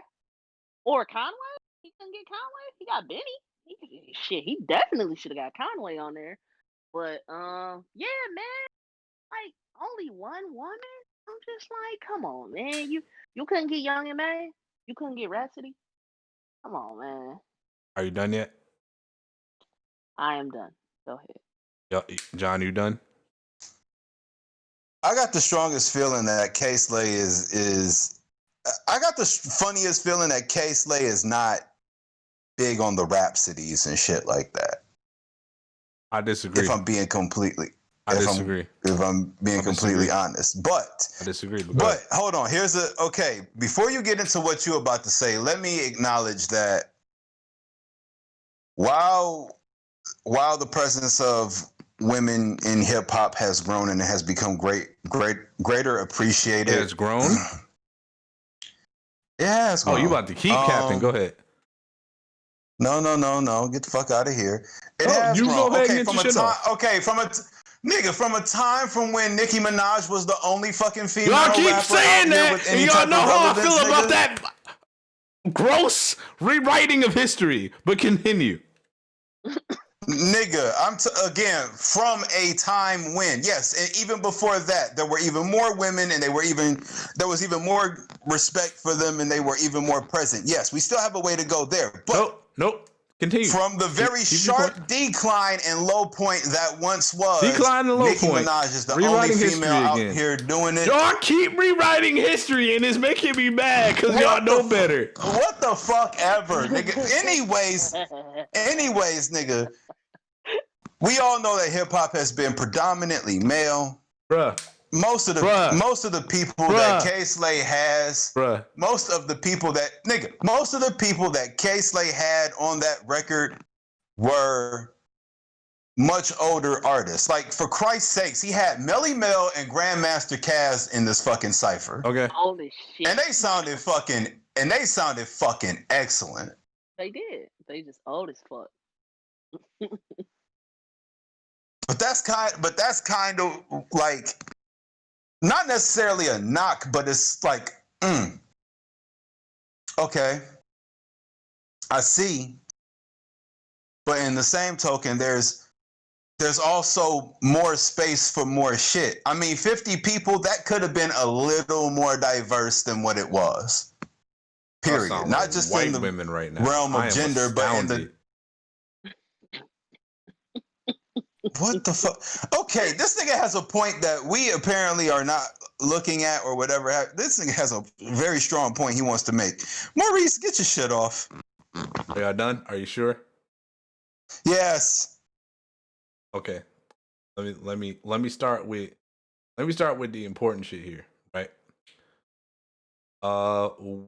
Or Conway? He couldn't get Conway. He got Benny. He definitely should have got Conway on there. But yeah, man. Like only one woman. I'm just like, come on, man. You couldn't get Young and May. You couldn't get Rhapsody. Come on, man. Are you done yet? I am done. Go ahead. John, you done? I got the strongest feeling that K-Slay is. I got the funniest feeling that K-Slay is not big on the Rhapsodies and shit like that. I disagree. If I'm being completely. I disagree. If I'm being completely honest. But I disagree. But hold on. Okay. Before you get into what you're about to say, let me acknowledge that while the presence of women in hip hop has grown and it has become greater appreciated. It has grown? Yeah, it's grown. Oh, you about to keep capping. Go ahead. No. Get the fuck out of here. It has has you grown. Go ahead Okay, and get from your shit off. Okay, from a time from when Nicki Minaj was the only fucking female y'all keep rapper saying out here that, with and any y'all type know of how I relevance, feel about nigga. that gross rewriting of history. But continue. Nigga, again, from a time when, yes, and even before that, there were even more women and there was even more respect for them and they were even more present. Yes, we still have a way to go there. But Nope. Continue. From the very sharp decline and low point that once was, decline and low Nicki point. Minaj is the Rewriting only female out again. here doing it. Y'all keep rewriting history and it's making me mad because y'all know better. What the fuck ever, nigga? Anyways, nigga. We all know that hip hop has been predominantly male. Bruh. Most of the people that K-Slay has, most of the people that K-Slay had on that record were much older artists. Like, for Christ's sakes, he had Melly Mel and Grandmaster Caz in this fucking cypher. Okay. Holy shit. And they sounded fucking excellent. They did. They just old as fuck. But that's kind of like not necessarily a knock, but it's like, okay, I see. But in the same token, there's also more space for more shit. I mean, 50 people, that could have been a little more diverse than what it was. Period. Not just white in the women right now. realm of gender, but in the... What the fuck? Okay, this nigga has a point that we apparently are not looking at or whatever. This nigga has a very strong point he wants to make. Maurice, get your shit off. Are y'all done? Are you sure? Yes. Okay. let me start with the important shit here, right?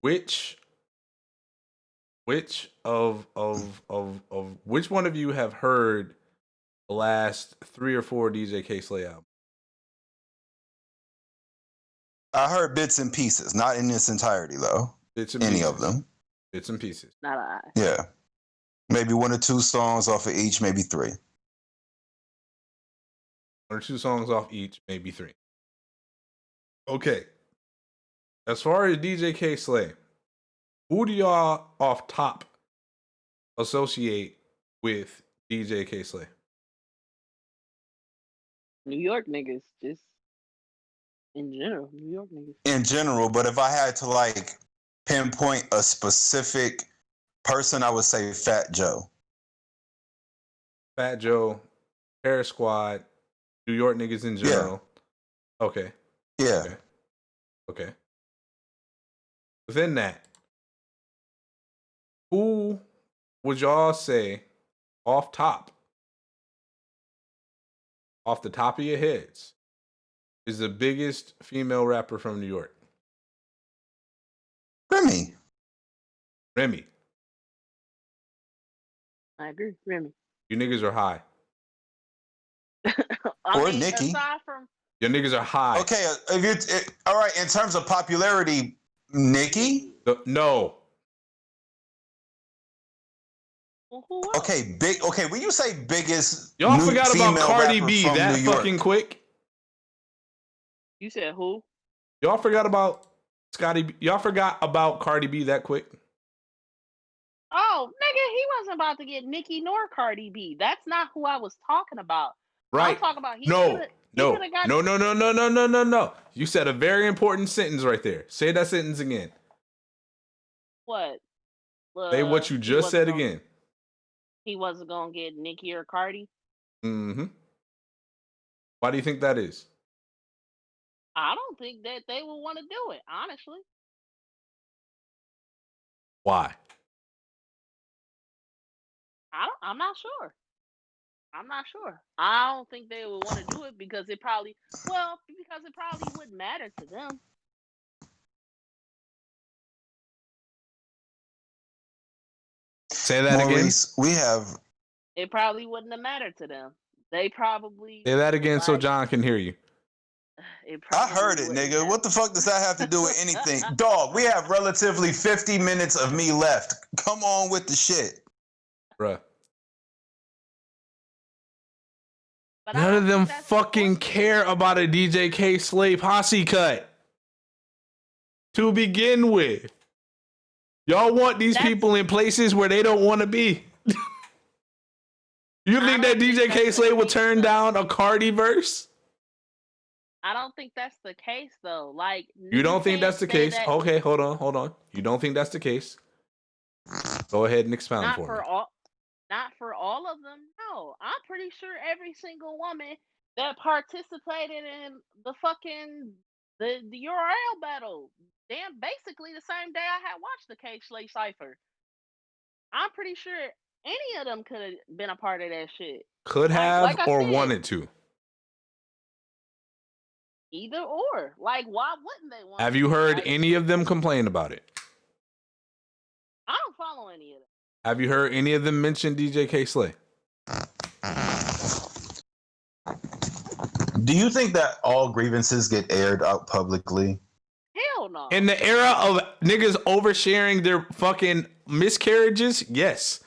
Which which one of you have heard the last 3 or 4 DJ K Slay albums? I heard bits and pieces, not in its entirety though. Bits and Any pieces. of them. Bits and pieces. Not I. Yeah. Maybe 1 or 2 songs off of each, maybe 3. 1 or 2 songs off each, maybe 3. Okay. As far as DJ K Slay, who do y'all off top associate with DJ K Slay? New York niggas, just in general, New York niggas. In general, but if I had to like pinpoint a specific person, I would say Fat Joe. Fat Joe, Paris Squad, New York niggas in general. Yeah. Okay. Yeah. Okay. Within that, who would y'all say off the top of your heads, is the biggest female rapper from New York? Remy. I agree, Remy. You niggas are high. Or Nicki. Aside from your niggas are high. Okay, all right. In terms of popularity, Nicki. No. Well, okay, big. Okay, when you say biggest, y'all forgot about Cardi B that fucking quick. You said who? Y'all forgot about Y'all forgot about Cardi B that quick. Oh, nigga, he wasn't about to get Nicki nor Cardi B. That's not who I was talking about. Right. I'm talking about No. You said a very important sentence right there. Say that sentence again. What? Say what you just said again. He wasn't gonna get Nicki or Cardi. Mm-hmm. Why do you think that is? I don't think that they would want to do it, honestly. Why? I'm not sure. I don't think they would want to do it because it probably wouldn't matter to them. Say that Maurice, again. It probably wouldn't have mattered to them. They probably say that again so John can hear you. I heard it, nigga. What the fuck does that have to do with anything? Dog, we have relatively 50 minutes of me left. Come on with the shit. Bruh. None of them fucking care about a DJ K Slay posse cut. To begin with. Y'all want these people in places where they don't want to be. You think that DJ K Slay will turn down a Cardi verse? I don't think that's the case though. Like, you don't think that's the case? Okay, hold on. You don't think that's the case? Go ahead and expound for me. Not for all of them. No, I'm pretty sure every single woman that participated in the fucking the URL battle, damn, basically the same day I had watched the K Slay Cypher. I'm pretty sure any of them could have been a part of that shit. Could have or wanted to. Either or. Like, why wouldn't they want? Have you heard any of them complain about it? I don't follow any of them. Have you heard any of them mention DJ K Slay? Do you think that all grievances get aired out publicly? Hell no. In the era of niggas oversharing their fucking miscarriages, yes.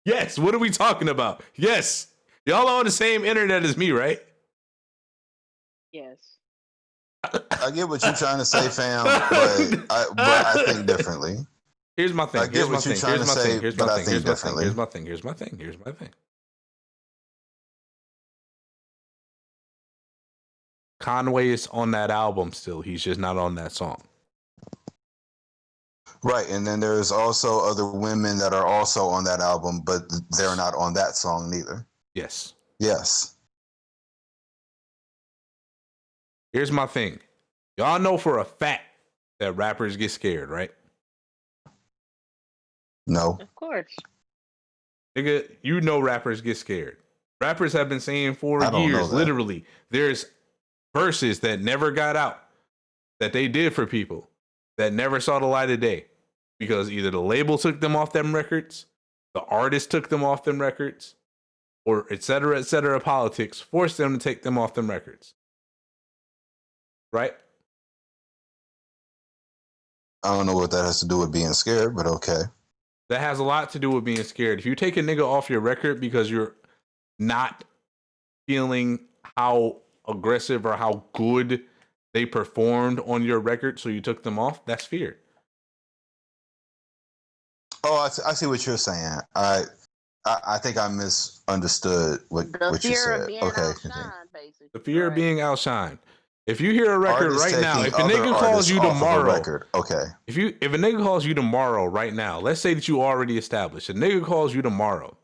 Yes, what are we talking about? Yes. Y'all on the same internet as me, right? Yes. I get what you're trying to say, fam, but I think differently. Here's my thing. Here's my thing. Conway is on that album still. He's just not on that song. Right, and then there's also other women that are also on that album, but they're not on that song neither. Yes. Yes. Here's my thing. Y'all know for a fact that rappers get scared, right? No. Of course. Nigga, you know rappers get scared. Rappers have been saying for I don't know years, that. literally, there's verses that never got out that they did for people that never saw the light of day because either the label took them off them records, the artist took them off them records, or et cetera, politics forced them to take them off them records. Right? I don't know what that has to do with being scared, but okay. That has a lot to do with being scared. If you take a nigga off your record because you're not feeling how aggressive or how good they performed on your record, so you took them off, that's fear. Oh, I see what you're saying. I think I misunderstood what you said. Okay, continue. Basically. The fear of being outshined. If you hear a record Artists right now, taking if a nigga other calls you artists off of a tomorrow, record. Okay. if a nigga calls you tomorrow right now, let's say that you already established, a nigga calls you tomorrow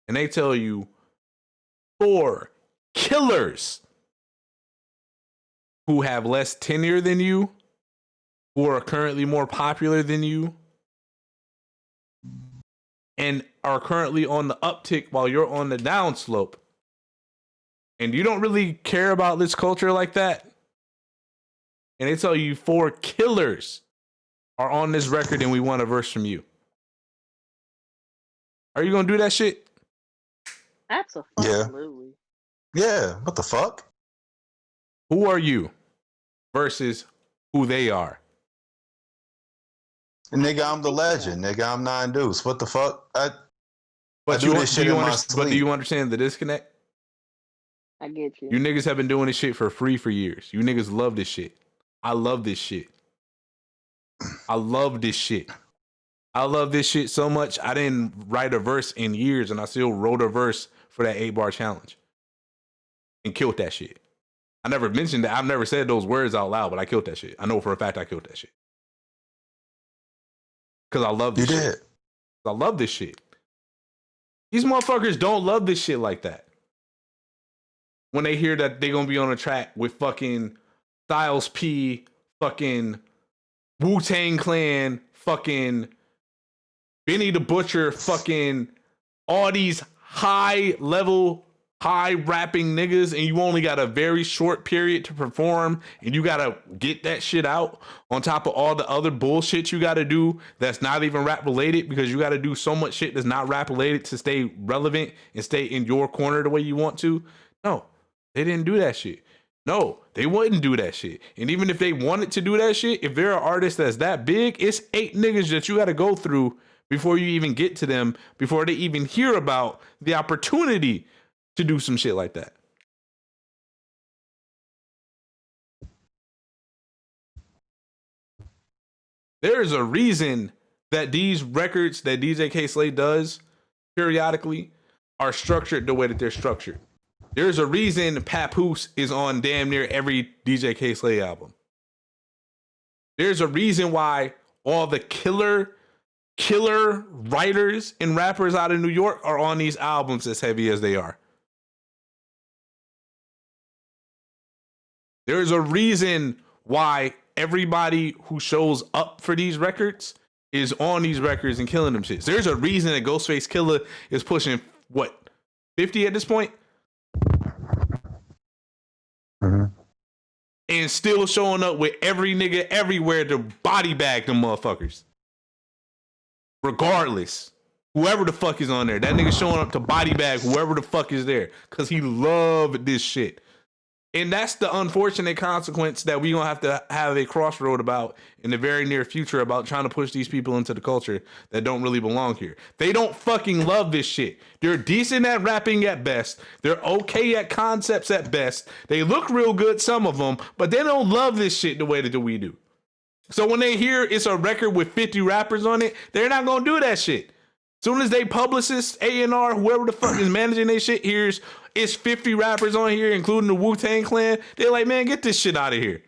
and they tell you 4 killers who have less tenure than you, who are currently more popular than you, and are currently on the uptick while you're on the downslope, and you don't really care about this culture like that, and they tell you 4 killers are on this record and we want a verse from you. Are you gonna do that shit? Absolutely. Yeah. What the fuck? Who are you versus who they are? Nigga, I'm the legend. Nigga, I'm 9 Deuce. What the fuck? I do this shit in my sleep. But do you understand the disconnect? I get you. You niggas have been doing this shit for free for years. You niggas love this shit. I love this shit. I love this shit. I love this shit so much. I didn't write a verse in years, and I still wrote a verse for that 8-bar challenge and killed that shit. I never mentioned that. I've never said those words out loud, but I killed that shit. I know for a fact I killed that shit. Because I love this shit. You did. I love this shit. These motherfuckers don't love this shit like that. When they hear that they're gonna be on a track with fucking Styles P, fucking Wu-Tang Clan, fucking Benny the Butcher, fucking all these high rapping niggas, and you only got a very short period to perform, and you gotta get that shit out on top of all the other bullshit you gotta do that's not even rap related, because you gotta do so much shit that's not rap related to stay relevant and stay in your corner the way you want to. No, they didn't do that shit. No, they wouldn't do that shit. And even if they wanted to do that shit, if they're an artist that's that big, it's 8 niggas that you gotta go through before you even get to them, before they even hear about the opportunity to do some shit like that. There's a reason that these records that DJ K Slade does periodically are structured the way that they're structured. There's a reason Papoose is on damn near every DJ K Slade album. There's a reason why all the killer writers and rappers out of New York are on these albums as heavy as they are. There's a reason why everybody who shows up for these records is on these records and killing them shits. There's a reason that Ghostface Killah is pushing, what, 50 at this point? Mm-hmm. And still showing up with every nigga everywhere to body bag them motherfuckers. Regardless. Whoever the fuck is on there. That nigga showing up to body bag whoever the fuck is there. Because he loved this shit. And that's the unfortunate consequence that we're going to have a crossroad about in the very near future about trying to push these people into the culture that don't really belong here. They don't fucking love this shit. They're decent at rapping at best. They're okay at concepts at best. They look real good, some of them, but they don't love this shit the way that we do. So when they hear it's a record with 50 rappers on it, they're not going to do that shit. Soon as they publicist, A&R, whoever the fuck is managing their shit, hears it's 50 rappers on here, including the Wu-Tang Clan, they're like, man, get this shit out of here.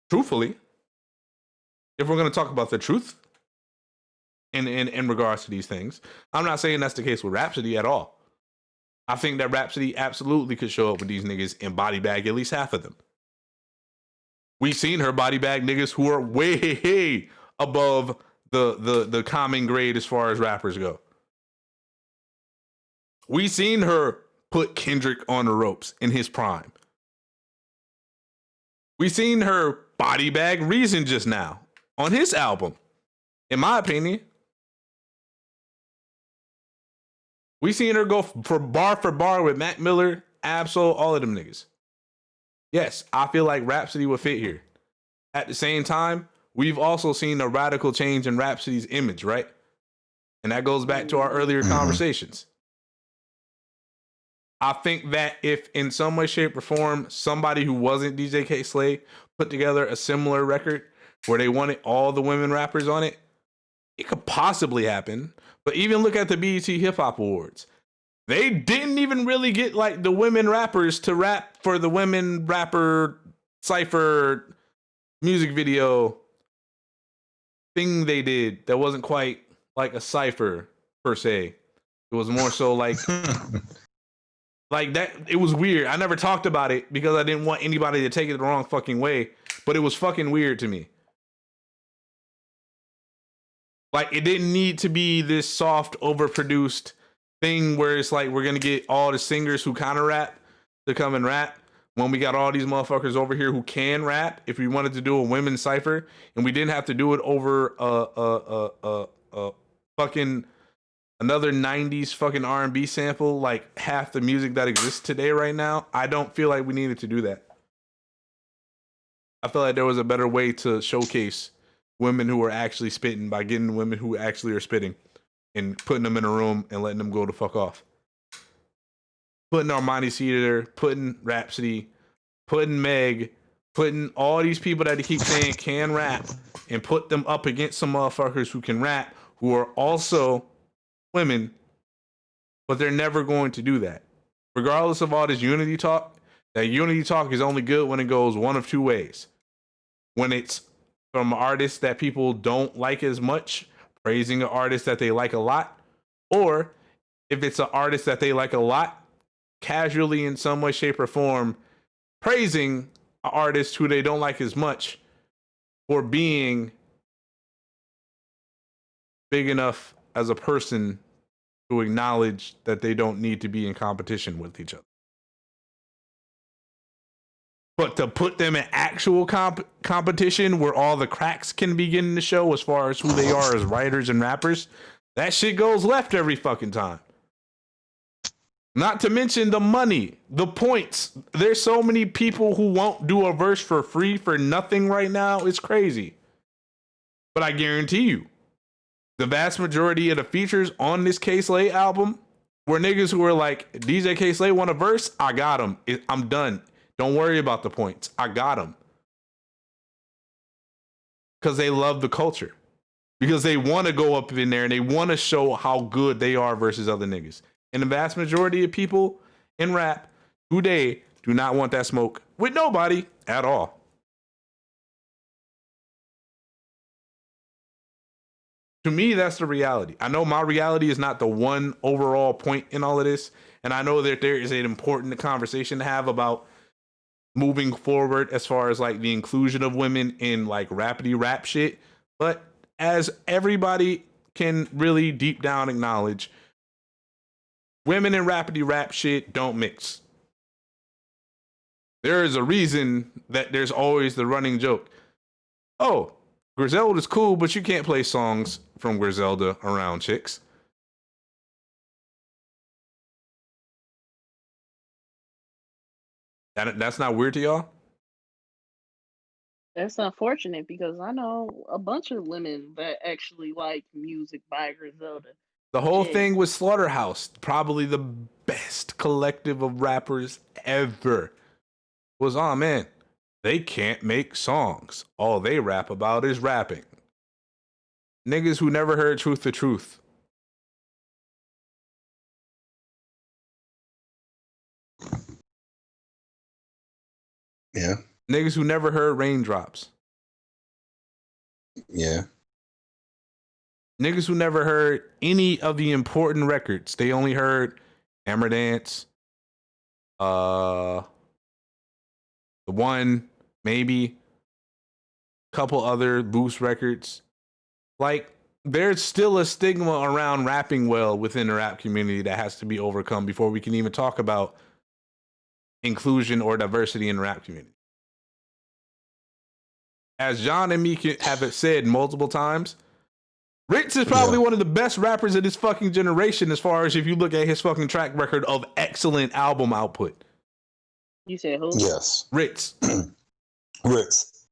Truthfully, if we're going to talk about the truth in regards to these things, I'm not saying that's the case with Rhapsody at all. I think that Rhapsody absolutely could show up with these niggas and body bag at least half of them. We've seen her body bag niggas who are way above the common grade as far as rappers go. We seen her put Kendrick on the ropes in his prime. We seen her body bag Reason just now on his album. In my opinion, we seen her go for bar with Mac Miller, Absol, all of them niggas. Yes, I feel like Rhapsody would fit here. At the same time, we've also seen a radical change in Rhapsody's image, right? And that goes back to our earlier conversations. I think that if in some way, shape, or form, somebody who wasn't DJ K Slay put together a similar record where they wanted all the women rappers on it, it could possibly happen. But even look at the BET Hip Hop Awards. They didn't even really get like the women rappers to rap for the women rapper cypher music video thing they did that wasn't quite like a cypher per se. It was more so like like that. It was weird. I never talked about it because I didn't want anybody to take it the wrong fucking way, but it was fucking weird to me. Like, it didn't need to be this soft, overproduced thing where it's like we're gonna get all the singers who kind of rap to come and rap when we got all these motherfuckers over here who can rap. If we wanted to do a women's cipher and we didn't have to do it over fucking another 90s fucking R&B sample like half the music that exists today right now, I don't feel like we needed to do that. I feel like there was a better way to showcase women who are actually spitting by getting women who actually are spitting and putting them in a room and letting them go the fuck off. Putting Armani Cedar, putting Rhapsody, putting Meg, putting all these people that they keep saying can rap and put them up against some motherfuckers who can rap, who are also women, but they're never going to do that. Regardless of all this unity talk, that unity talk is only good when it goes one of two ways. When it's from artists that people don't like as much, praising an artist that they like a lot, or if it's an artist that they like a lot, casually in some way, shape, or form, praising an artist who they don't like as much for being big enough as a person to acknowledge that they don't need to be in competition with each other. But to put them in actual competition where all the cracks can begin to show as far as who they are as writers and rappers, that shit goes left every fucking time. Not to mention the money, the points. There's so many people who won't do a verse for free for nothing right now. It's crazy. But I guarantee you, the vast majority of the features on this K Slay album were niggas who were like, DJ K Slay want a verse? I got him. I'm done. Don't worry about the points. I got him. Because they love the culture. Because they want to go up in there and they want to show how good they are versus other niggas. And the vast majority of people in rap today do not want that smoke with nobody at all. To me, that's the reality. I know my reality is not the one overall point in all of this. And I know that there is an important conversation to have about moving forward as far as like the inclusion of women in like rapidy rap shit. But as everybody can really deep down acknowledge, women in rapidy rap shit don't mix. There is a reason that there's always the running joke. Oh, Griselda's cool, but you can't play songs from Griselda around chicks. That's not weird to y'all? That's unfortunate because I know a bunch of women that actually like music by Griselda. The whole Yeah. thing with Slaughterhouse, probably the best collective of rappers ever, was, oh man, they can't make songs. All they rap about is rapping. Niggas who never heard Truth to Truth. Yeah. Niggas who never heard Raindrops. Yeah. Niggas who never heard any of the important records. They only heard Hammer Dance, the one, maybe, couple other Boost records. Like, there's still a stigma around rapping well within the rap community that has to be overcome before we can even talk about inclusion or diversity in the rap community. As John and me have said multiple times, Ritz is probably one of the best rappers of this fucking generation as far as if you look at his fucking track record of excellent album output. You said who? Yes. Ritz. Ritz.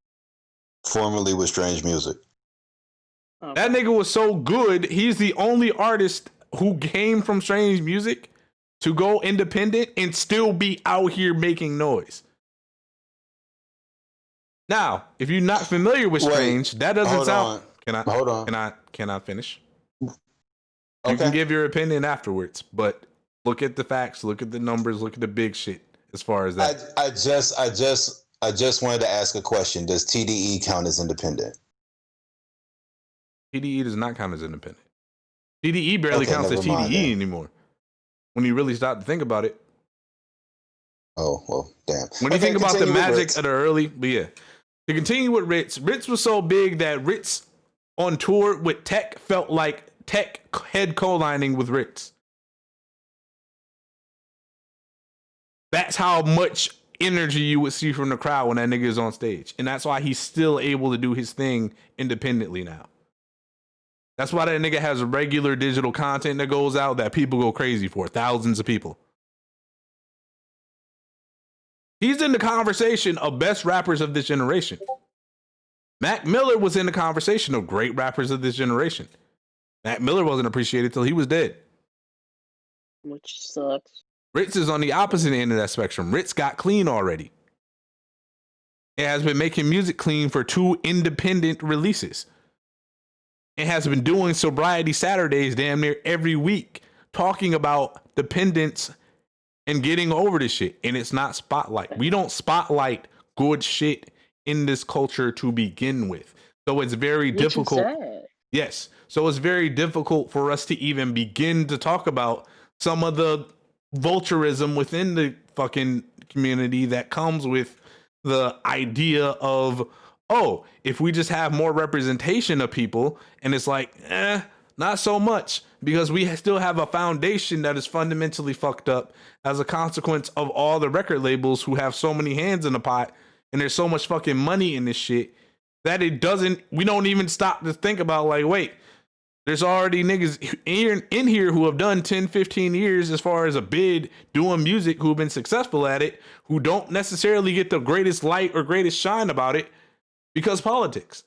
Formerly with Strange Music. Okay. That nigga was so good, he's the only artist who came from Strange Music to go independent and still be out here making noise. Now, if you're not familiar with Strange, that doesn't sound... Hold on. Can I finish? Okay. You can give your opinion afterwards, but look at the facts, look at the numbers, look at the big shit as far as that. I just wanted to ask a question. Does TDE count as independent? TDE does not count as independent. TDE barely counts as TDE anymore. When you really stop to think about it. Oh, well, damn. When you think about the magic of the early, but yeah. To continue with Ritz was so big that Ritz on tour with Tech felt like Tech head co-lining with Ritz. That's how much energy you would see from the crowd when that nigga is on stage. And that's why he's still able to do his thing independently now. That's why that nigga has regular digital content that goes out that people go crazy for. Thousands of people. He's in the conversation of best rappers of this generation. Mac Miller was in the conversation of great rappers of this generation. Mac Miller wasn't appreciated till he was dead. Which sucks. Ritz is on the opposite end of that spectrum. Ritz got clean already. It has been making music clean for 2 independent releases. It has been doing Sobriety Saturdays damn near every week, talking about dependence and getting over this shit. And it's not spotlight. We don't spotlight good shit in this culture to begin with. So it's very difficult. Yes. So it's very difficult for us to even begin to talk about some of the vulturism within the fucking community that comes with the idea of, oh, if we just have more representation of people, and it's like, not so much, because we still have a foundation that is fundamentally fucked up as a consequence of all the record labels who have so many hands in the pot, and there's so much fucking money in this shit that we don't even stop to think about, like, wait, there's already niggas in here who have done 10, 15 years as far as a bid doing music, who have been successful at it, who don't necessarily get the greatest light or greatest shine about it because politics.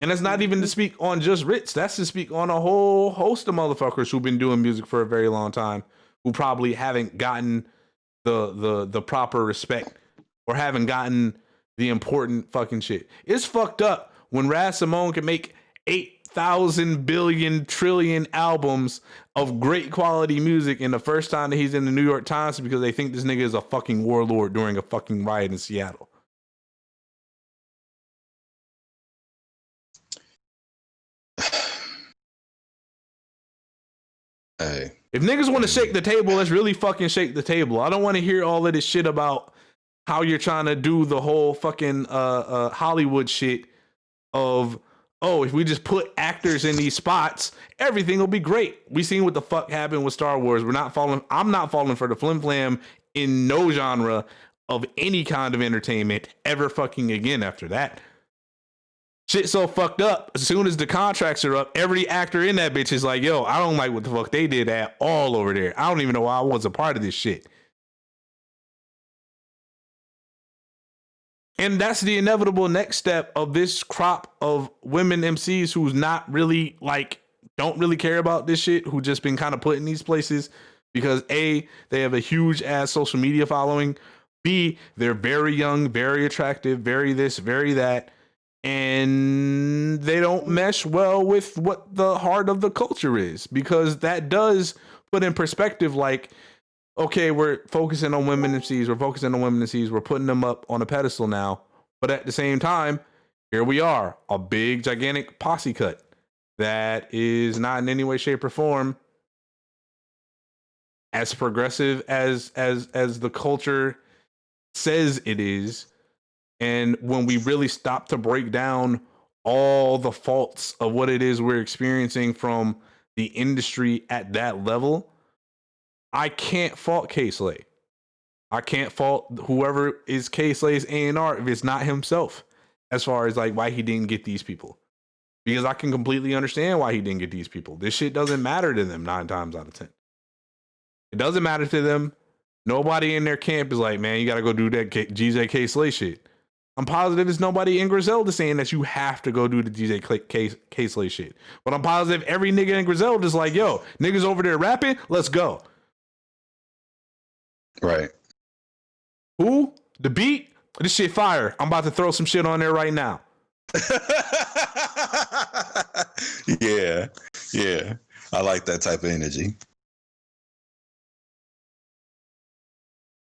And that's not even to speak on just Ritz. That's to speak on a whole host of motherfuckers who've been doing music for a very long time, who probably haven't gotten the proper respect or haven't gotten the important fucking shit. It's fucked up when Raz Simone can make 8,000 billion trillion albums of great quality music, and the first time that he's in the New York Times is because they think this nigga is a fucking warlord during a fucking riot in Seattle. Hey. If niggas want to shake the table, let's really fucking shake the table. I don't want to hear all of this shit about how you're trying to do the whole fucking Hollywood shit of, oh, if we just put actors in these spots, everything will be great. We seen what the fuck happened with Star Wars. I'm not falling for the flim flam in no genre of any kind of entertainment ever fucking again after that. Shit so fucked up. As soon as the contracts are up, every actor in that bitch is like, yo, I don't like what the fuck they did at all over there. I don't even know why I was a part of this shit. And that's the inevitable next step of this crop of women MCs who's not really don't really care about this shit, who just been kind of put in these places because A, they have a huge ass social media following. B, they're very young, very attractive, very this, very that. And they don't mesh well with what the heart of the culture is, because that does put in perspective, like, okay, we're focusing on women MCs, we're putting them up on a pedestal now. But at the same time, here we are, a big, gigantic posse cut that is not in any way, shape, or form as progressive as the culture says it is. And when we really stop to break down all the faults of what it is we're experiencing from the industry at that level, I can't fault K-Slay. I can't fault whoever is K-Slay's A&R if it's not himself, as far as like why he didn't get these people. Because I can completely understand why he didn't get these people. This shit doesn't matter to them 9 times out of 10. It doesn't matter to them. Nobody in their camp is like, man, you got to go do that GJ K-Slay shit. I'm positive there's nobody in Griselda saying that you have to go do the GJ K-Slay shit. But I'm positive every nigga in Griselda is like, yo, niggas over there rapping, let's go. Right. Who? The beat? This shit fire. I'm about to throw some shit on there right now. Yeah. I like that type of energy.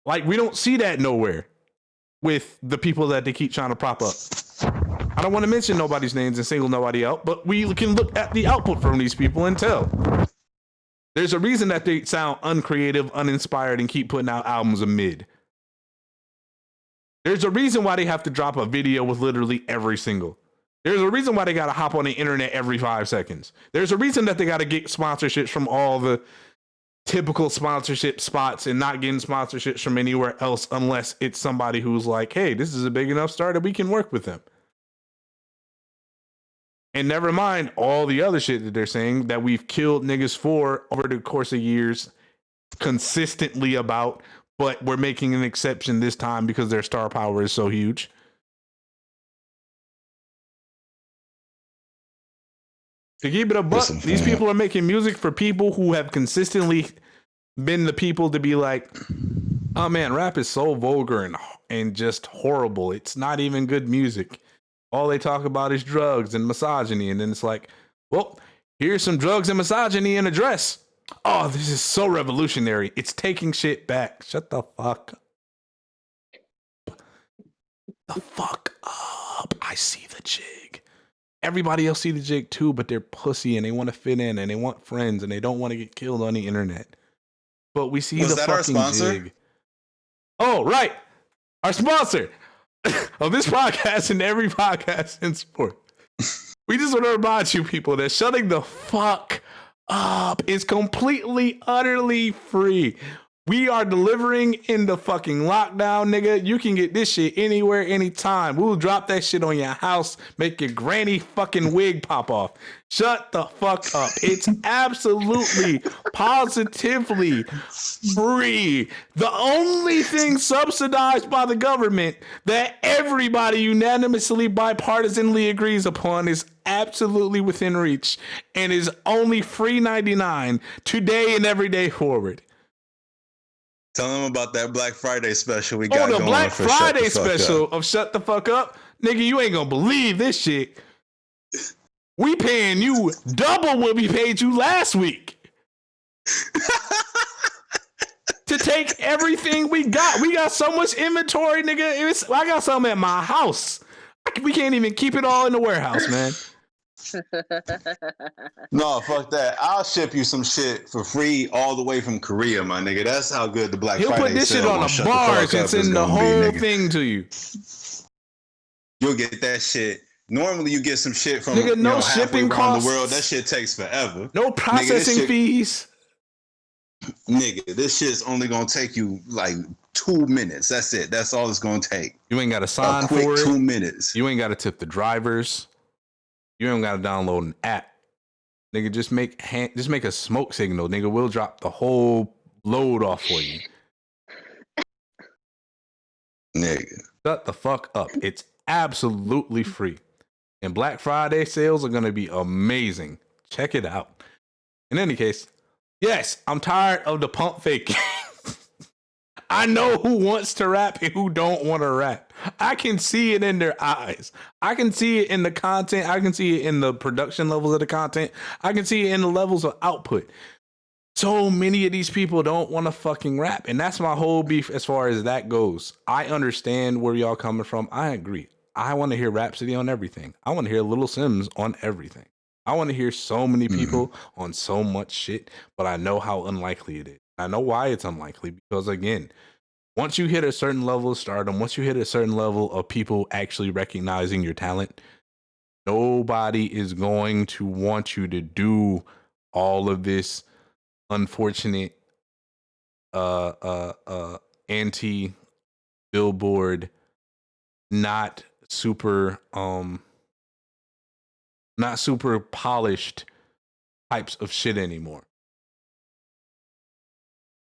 Like, we don't see that nowhere with the people that they keep trying to prop up. I don't want to mention nobody's names and single nobody out, but we can look at the output from these people and tell. There's a reason that they sound uncreative, uninspired, and keep putting out albums amid. There's a reason why they have to drop a video with literally every single. There's a reason why they got to hop on the internet every 5 seconds. There's a reason that they got to get sponsorships from all the typical sponsorship spots and not getting sponsorships from anywhere else unless it's somebody who's like, hey, this is a big enough star that we can work with them. And never mind all the other shit that they're saying that we've killed niggas for over the course of years consistently about, but we're making an exception this time because their star power is so huge. To keep it a buck, these people are making music for people who have consistently been the people to be like, oh man, rap is so vulgar and just horrible. It's not even good music. All they talk about is drugs and misogyny. And then it's like, well, here's some drugs and misogyny in a dress. Oh, this is so revolutionary. It's taking shit back. Shut the fuck up. The fuck up. I see the jig. Everybody else see the jig too, but they're pussy and they want to fit in and they want friends and they don't want to get killed on the internet. But we see the fucking jig. Oh, right. Our sponsor of this podcast and every podcast in sport. We just want to remind you people that shutting the fuck up is completely, utterly free. We are delivering in the fucking lockdown, nigga. You can get this shit anywhere, anytime. We'll drop that shit on your house, make your granny fucking wig pop off. Shut the fuck up. It's absolutely, positively free. The only thing subsidized by the government that everybody unanimously, bipartisanly agrees upon is absolutely within reach and is only free 99 today and every day forward. Tell them about that Black Friday special we got going. Oh, the Black Friday special of Shut the Fuck Up? Nigga, you ain't gonna believe this shit. We paying you double what we paid you last week. To take everything we got. We got so much inventory, nigga. I got something at my house. We can't even keep it all in the warehouse, man. No, fuck that. I'll ship you some shit for free all the way from Korea, my nigga. That's how good the Black Friday He'll put this shit on a barge and send the whole thing to you. You'll get that shit. Normally you get some shit from nigga, no shipping costs. The world. That shit takes forever. No processing fees. Nigga, this shit's only gonna take you like 2 minutes. That's it. That's all it's gonna take. You ain't gotta sign for it. 2 minutes. You ain't gotta tip the drivers. You ain't gotta download an app. Nigga, just make a smoke signal. Nigga, we'll drop the whole load off for you. Nigga. Shut the fuck up. It's absolutely free. And Black Friday sales are gonna be amazing. Check it out. In any case, yes, I'm tired of the pump fake. I know who wants to rap and who don't want to rap. I can see it in their eyes. I can see it in the content. I can see it in the production levels of the content. I can see it in the levels of output. So many of these people don't want to fucking rap. And that's my whole beef as far as that goes. I understand where y'all coming from. I agree. I want to hear Rhapsody on everything. I want to hear Little Sims on everything. I want to hear so many people on so much shit, but I know how unlikely it is. I know why it's unlikely because, again, once you hit a certain level of stardom, once you hit a certain level of people actually recognizing your talent, Nobody is going to want you to do all of this unfortunate anti billboard, not super polished types of shit anymore.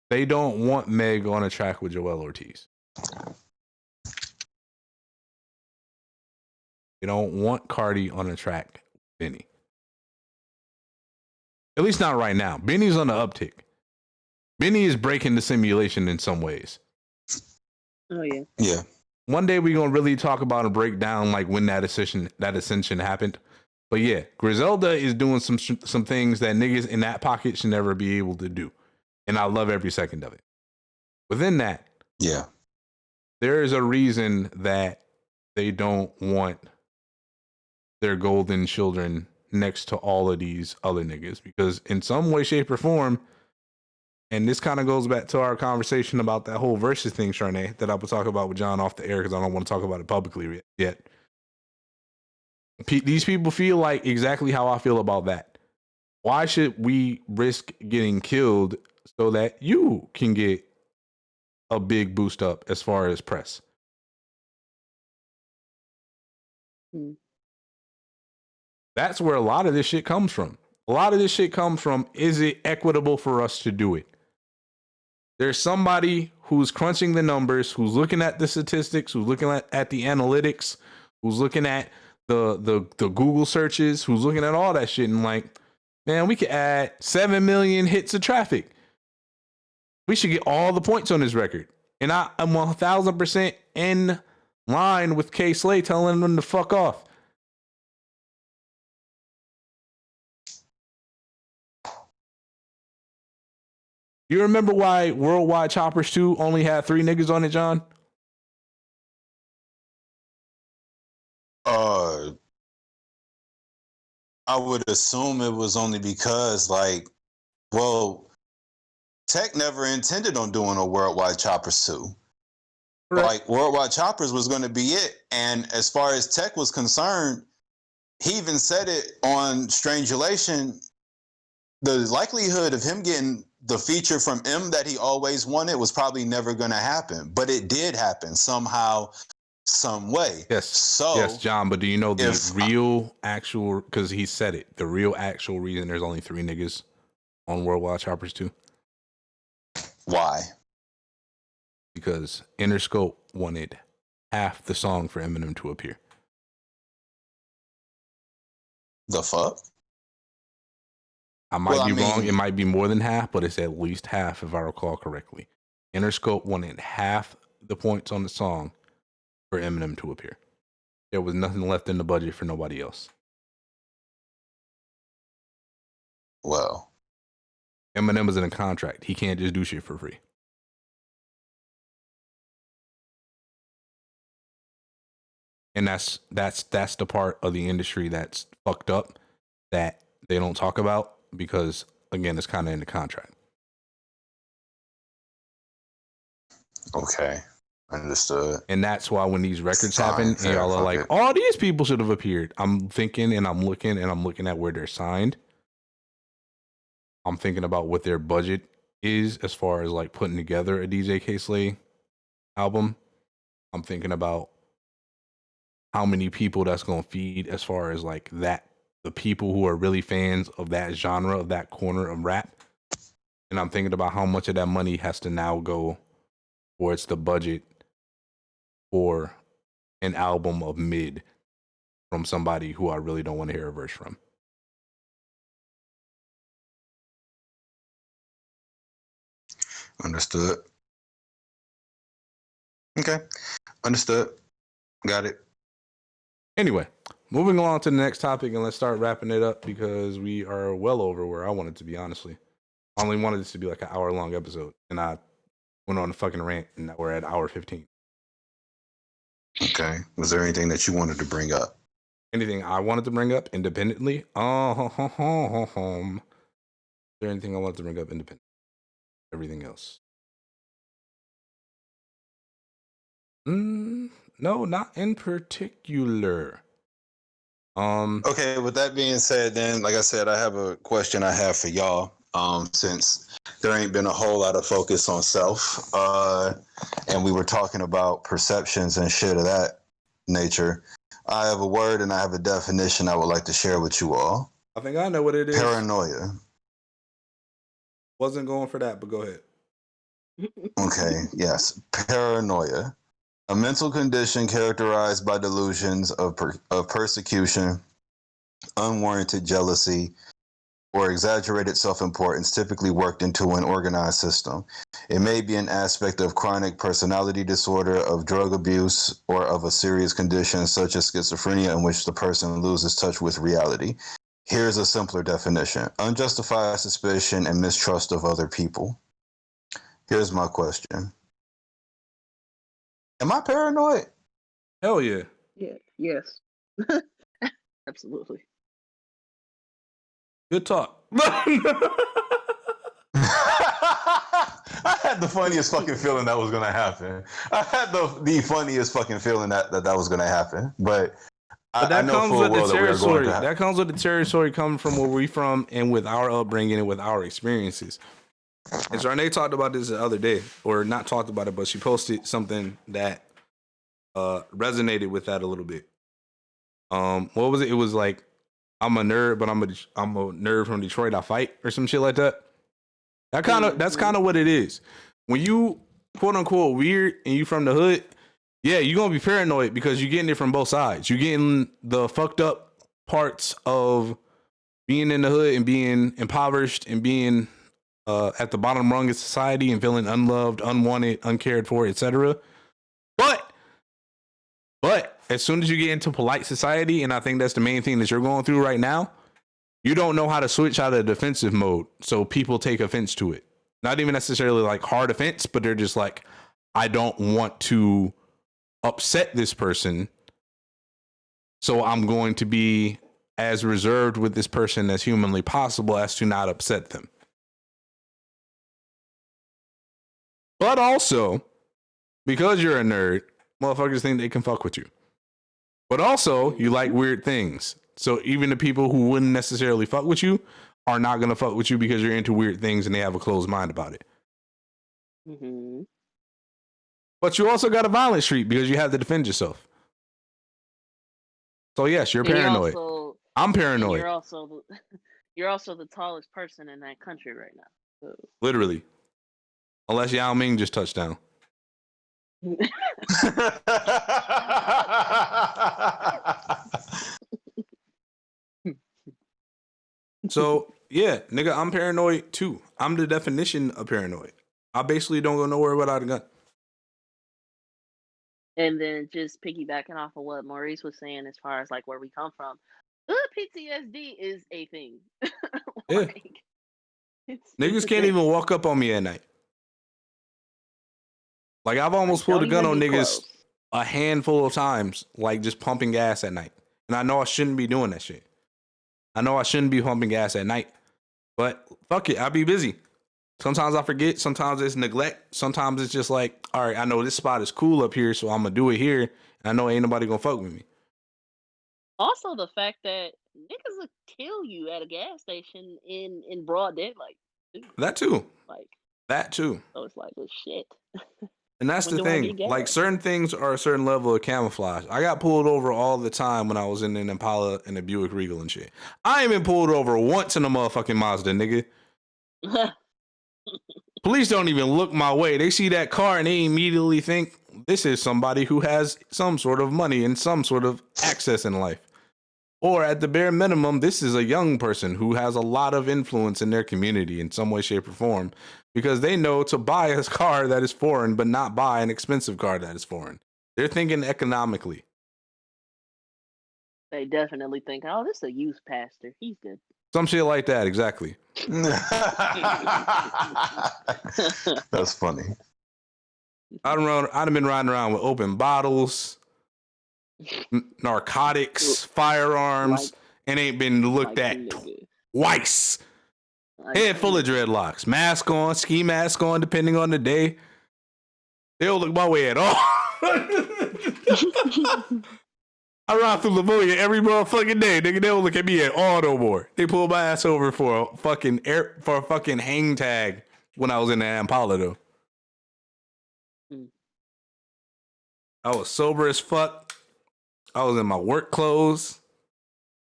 They don't want Meg on a track with Joel Ortiz. They don't want Cardi on a track with Benny. At least not right now. Benny's on the uptick. Benny is breaking the simulation in some ways. Oh yeah. Yeah. One day we're gonna really talk about and break down like when that ascension happened. But yeah, Griselda is doing some things that niggas in that pocket should never be able to do. And I love every second of it. Within that, yeah, there is a reason that they don't want their golden children next to all of these other niggas, because in some way, shape, or form, and this kind of goes back to our conversation about that whole versus thing, Charnay, that I will talk about with John off the air because I don't want to talk about it publicly yet. These people feel like exactly how I feel about that. Why should we risk getting killed so that you can get a big boost up as far as press? That's where a lot of this shit comes from. A lot of this shit comes from, is it equitable for us to do it? There's somebody who's crunching the numbers, who's looking at the statistics, who's looking at the analytics, who's looking at the Google searches, who's looking at all that shit and like, man, we could add 7 million hits of traffic. We should get all the points on this record. And I'm 1,000% in line with K Slay telling them to fuck off. You remember why Worldwide Choppers 2 only had 3 niggas on it, John? I would assume it was only because, like, well, Tech never intended on doing a Worldwide Choppers 2. Right. Like, Worldwide Choppers was going to be it. And as far as Tech was concerned, he even said it on Strangulation, the likelihood of him getting the feature from M that he always wanted was probably never going to happen. But it did happen somehow, some way. Yes. So, yes, John, but do you know the real actual, because he said it, the real actual reason there's only 3 niggas on Worldwide Choppers 2? Why? Because Interscope wanted half the song for Eminem to appear. The fuck? I might be wrong. It might be more than half, but it's at least half if I recall correctly. Interscope wanted half the points on the song for Eminem to appear. There was nothing left in the budget for nobody else. Well, Eminem is in a contract. He can't just do shit for free. And that's the part of the industry that's fucked up that they don't talk about because, again, it's kind of in the contract. Okay. Understood. And that's why when these records happen and y'all are like, oh, these people should have appeared. I'm thinking and I'm looking at where they're signed. I'm thinking about what their budget is as far as like putting together a DJ K Slay album. I'm thinking about how many people that's going to feed as far as like that, the people who are really fans of that genre, of that corner of rap. And I'm thinking about how much of that money has to now go towards the budget for an album of mid from somebody who I really don't want to hear a verse from. Understood. Okay. Understood. Got it. Anyway, moving along to the next topic, and let's start wrapping it up because we are well over where I wanted to be, honestly. I only wanted this to be like an hour-long episode, and I went on a fucking rant, and now we're at hour 15. Okay. Was there anything that you wanted to bring up? Anything I wanted to bring up independently? Is there anything I wanted to bring up independently? Everything else? No, not in particular. Okay, with that being said, then, like I said, I have a question I have for y'all. Since there ain't been a whole lot of focus on self, and we were talking about perceptions and shit of that nature, I have a word and I have a definition I would like to share with you all. I think I know what it is. Paranoia. Wasn't going for that, but go ahead. Okay, yes. Paranoia. A mental condition characterized by delusions of persecution, unwarranted jealousy, or exaggerated self-importance, typically worked into an organized system. It may be an aspect of chronic personality disorder, of drug abuse, or of a serious condition such as schizophrenia in which the person loses touch with reality. Here's a simpler definition: unjustified suspicion and mistrust of other people. Here's my question. Am I paranoid? Hell yeah. Yeah. Yes. Absolutely. Good talk. I had the funniest fucking feeling that was gonna happen. I had the funniest fucking feeling that was gonna happen. But I know full well that we are going to have. That comes with the territory coming from where we from and with our upbringing and with our experiences. And so Renee talked about this the other day, or not talked about it, but she posted something that resonated with that a little bit. What was it? It was like, I'm a nerd, but I'm a nerd from Detroit. I fight or some shit like that. That's kind of what it is. When you quote unquote weird and you from the hood, yeah, you're gonna be paranoid because you're getting it from both sides. You're getting the fucked up parts of being in the hood and being impoverished and being at the bottom rung of society and feeling unloved, unwanted, uncared for, etc. But as soon as you get into polite society, and I think that's the main thing that you're going through right now, you don't know how to switch out of defensive mode. So people take offense to it. Not even necessarily like hard offense, but they're just like, I don't want to upset this person. So I'm going to be as reserved with this person as humanly possible as to not upset them. But also, because you're a nerd, motherfuckers think they can fuck with you. But also, you like weird things. So even the people who wouldn't necessarily fuck with you are not going to fuck with you because you're into weird things and they have a closed mind about it. Mm-hmm. But you also got a violent streak because you have to defend yourself. So yes, you're paranoid. I'm paranoid. You're also the tallest person in that country right now. So. Literally. Unless Yao Ming just touched down. So, yeah, nigga, I'm paranoid too. I'm the definition of paranoid. I basically don't go nowhere without a gun. And then just piggybacking off of what Maurice was saying as far as like where we come from, PTSD is a thing. Like, yeah. Niggas can't even walk up on me at night. Like, I've almost pulled a gun on niggas a handful of times, like just pumping gas at night. And I know I shouldn't be doing that shit. I know I shouldn't be pumping gas at night. But fuck it, I be busy. Sometimes I forget. Sometimes it's neglect. Sometimes it's just like, all right, I know this spot is cool up here, so I'm going to do it here. And I know ain't nobody going to fuck with me. Also, the fact that niggas will kill you at a gas station in broad daylight. That too. Like that too. So it's like, well, shit. And that's the thing. Like, certain things are a certain level of camouflage. I got pulled over all the time when I was in an Impala and a Buick Regal and shit. I ain't been pulled over once in a motherfucking Mazda, nigga. Police don't even look my way. They see that car and they immediately think this is somebody who has some sort of money and some sort of access in life. Or at the bare minimum, this is a young person who has a lot of influence in their community in some way, shape, or form, because they know to buy a car that is foreign, but not buy an expensive car that is foreign. They're thinking economically. They definitely think, oh, this is a youth pastor. He's good. Some shit like that, exactly. That's funny. I'd have been riding around with open bottles, narcotics, firearms, and ain't been looked at twice. Head full of dreadlocks, mask on, ski mask on, depending on the day. They don't look my way at all. I ride through Livonia every motherfucking day. Nigga, they don't look at me at all no more. They pulled my ass over for a fucking hang tag when I was in the Impala though. I was sober as fuck. I was in my work clothes.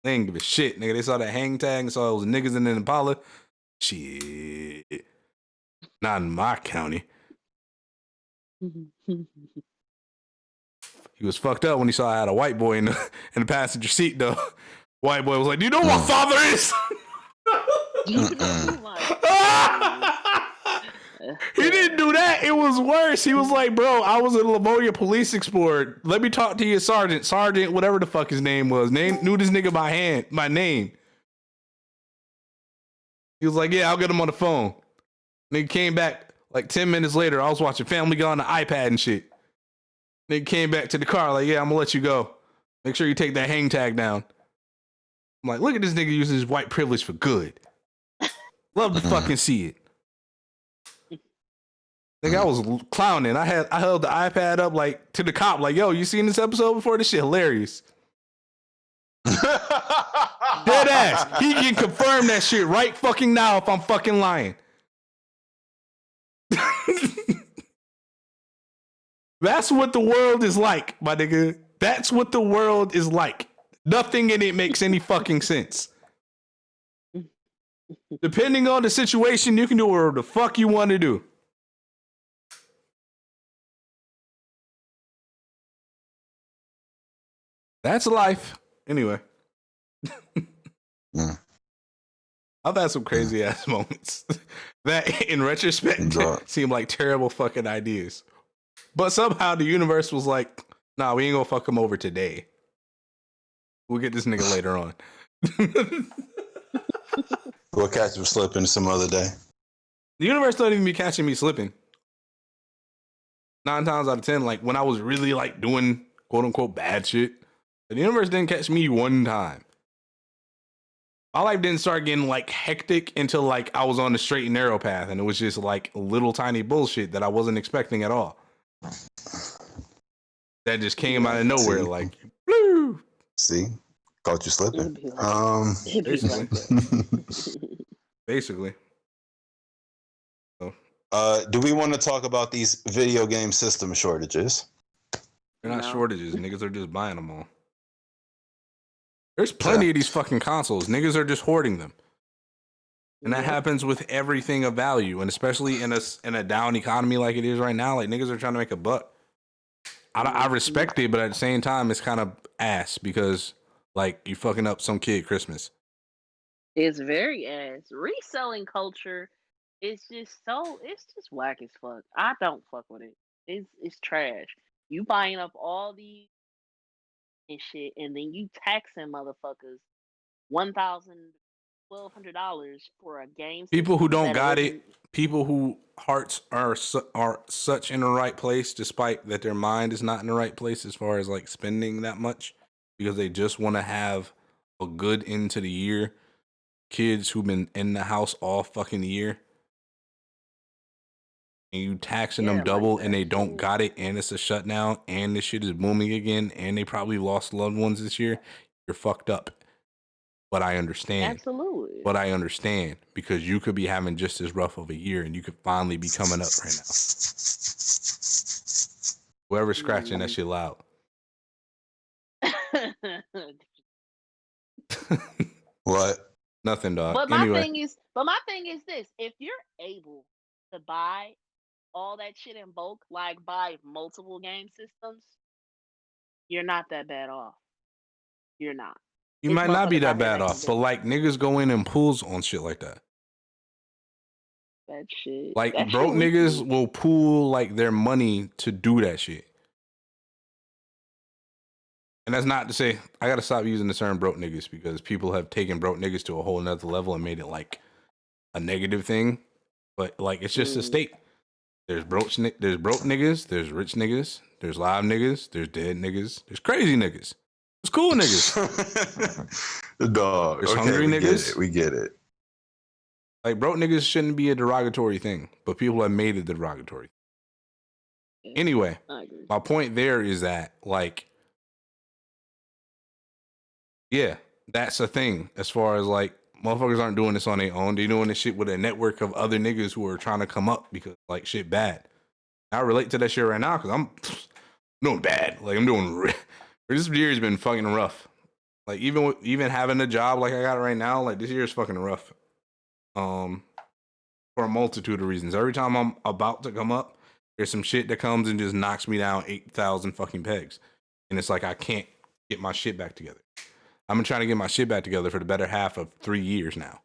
They didn't give a shit, nigga. They saw that hang tag and saw it was niggas in the Impala. Shit. Not in my county. He was fucked up when he saw I had a white boy in the passenger seat, though. White boy was like, "Do you know what father is?" He didn't do that. It was worse. He was like, "Bro, I was in Livonia Police Explorer. Let me talk to you, Sergeant, whatever the fuck his name was. Knew this nigga by name." He was like, "Yeah, I'll get him on the phone." Nigga came back like 10 minutes later. I was watching Family Guy on the iPad and shit. Nigga came back to the car like, "Yeah, I'm gonna let you go. Make sure you take that hang tag down." I'm like, look at this nigga using his white privilege for good. Love to fucking see it. Nigga, I was clowning. I held the iPad up like to the cop, like, "Yo, you seen this episode before? This shit hilarious." Dead ass. He can confirm that shit right fucking now if I'm fucking lying. That's what the world is like, my nigga. That's what the world is like. Nothing in it makes any fucking sense. Depending on the situation, you can do whatever the fuck you want to do. That's life. Anyway. I've had some crazy ass moments that in retrospect seem like terrible fucking ideas. But somehow the universe was like, "Nah, we ain't gonna fuck him over today. We'll get this nigga later on." We'll catch him slipping some other day. The universe don't even be catching me slipping. 9 times out of 10, like when I was really like doing quote unquote bad shit, the universe didn't catch me one time. My life didn't start getting like hectic until like I was on the straight and narrow path, and it was just like little tiny bullshit that I wasn't expecting at all. That just came out of nowhere, like, blue. See, caught you slipping. Basically. Do we want to talk about these video game system shortages? They're not shortages. Niggas are just buying them all. There's plenty of these fucking consoles. Niggas are just hoarding them. And that happens with everything of value. And especially in a down economy like it is right now, like niggas are trying to make a buck. I respect it, but at the same time, it's kind of ass because like you fucking up some kid Christmas. It's very ass. Reselling culture is just whack as fuck. I don't fuck with it. It's trash. You buying up all these and shit, and then you taxing motherfuckers $1,000-$1,200 for a game. People who don't got it, people who hearts are such in the right place, despite that their mind is not in the right place as far as like spending that much, because they just want to have a good end to the year. Kids who've been in the house all fucking year, and you taxing them double, and they don't got it, and it's a shutdown, and this shit is booming again, and they probably lost loved ones this year. You're fucked up. But I understand. Absolutely. But I understand because you could be having just as rough of a year, and you could finally be coming up right now. Whoever's scratching that shit loud. What? Nothing, dog. But my thing is this: if you're able to buy all that shit in bulk, like buy multiple game systems, you're not that bad off. You're not. You might not be that bad off, but like niggas go in and pools on shit like that. That shit. Like broke niggas will pool like their money to do that shit. And that's not to say I gotta stop using the term broke niggas because people have taken broke niggas to a whole nother level and made it like a negative thing. But like it's just a state. There's broke niggas, there's rich niggas, there's live niggas, there's dead niggas, there's crazy niggas. There's cool niggas. The dog. There's hungry niggas. We get it. Like broke niggas shouldn't be a derogatory thing, but people have made it derogatory. Anyway, my point there is that like Yeah, that's a thing. As far as like motherfuckers aren't doing this on their own. They're doing this shit with a network of other niggas who are trying to come up because like shit bad. I relate to that shit right now because I'm doing bad. Like I'm doing. This year has been fucking rough. Like even having a job like I got right now, like this year is fucking rough. For a multitude of reasons. Every time I'm about to come up, there's some shit that comes and just knocks me down 8,000 fucking pegs, and it's like I can't get my shit back together. I've been trying to get my shit back together for the better half of 3 years now.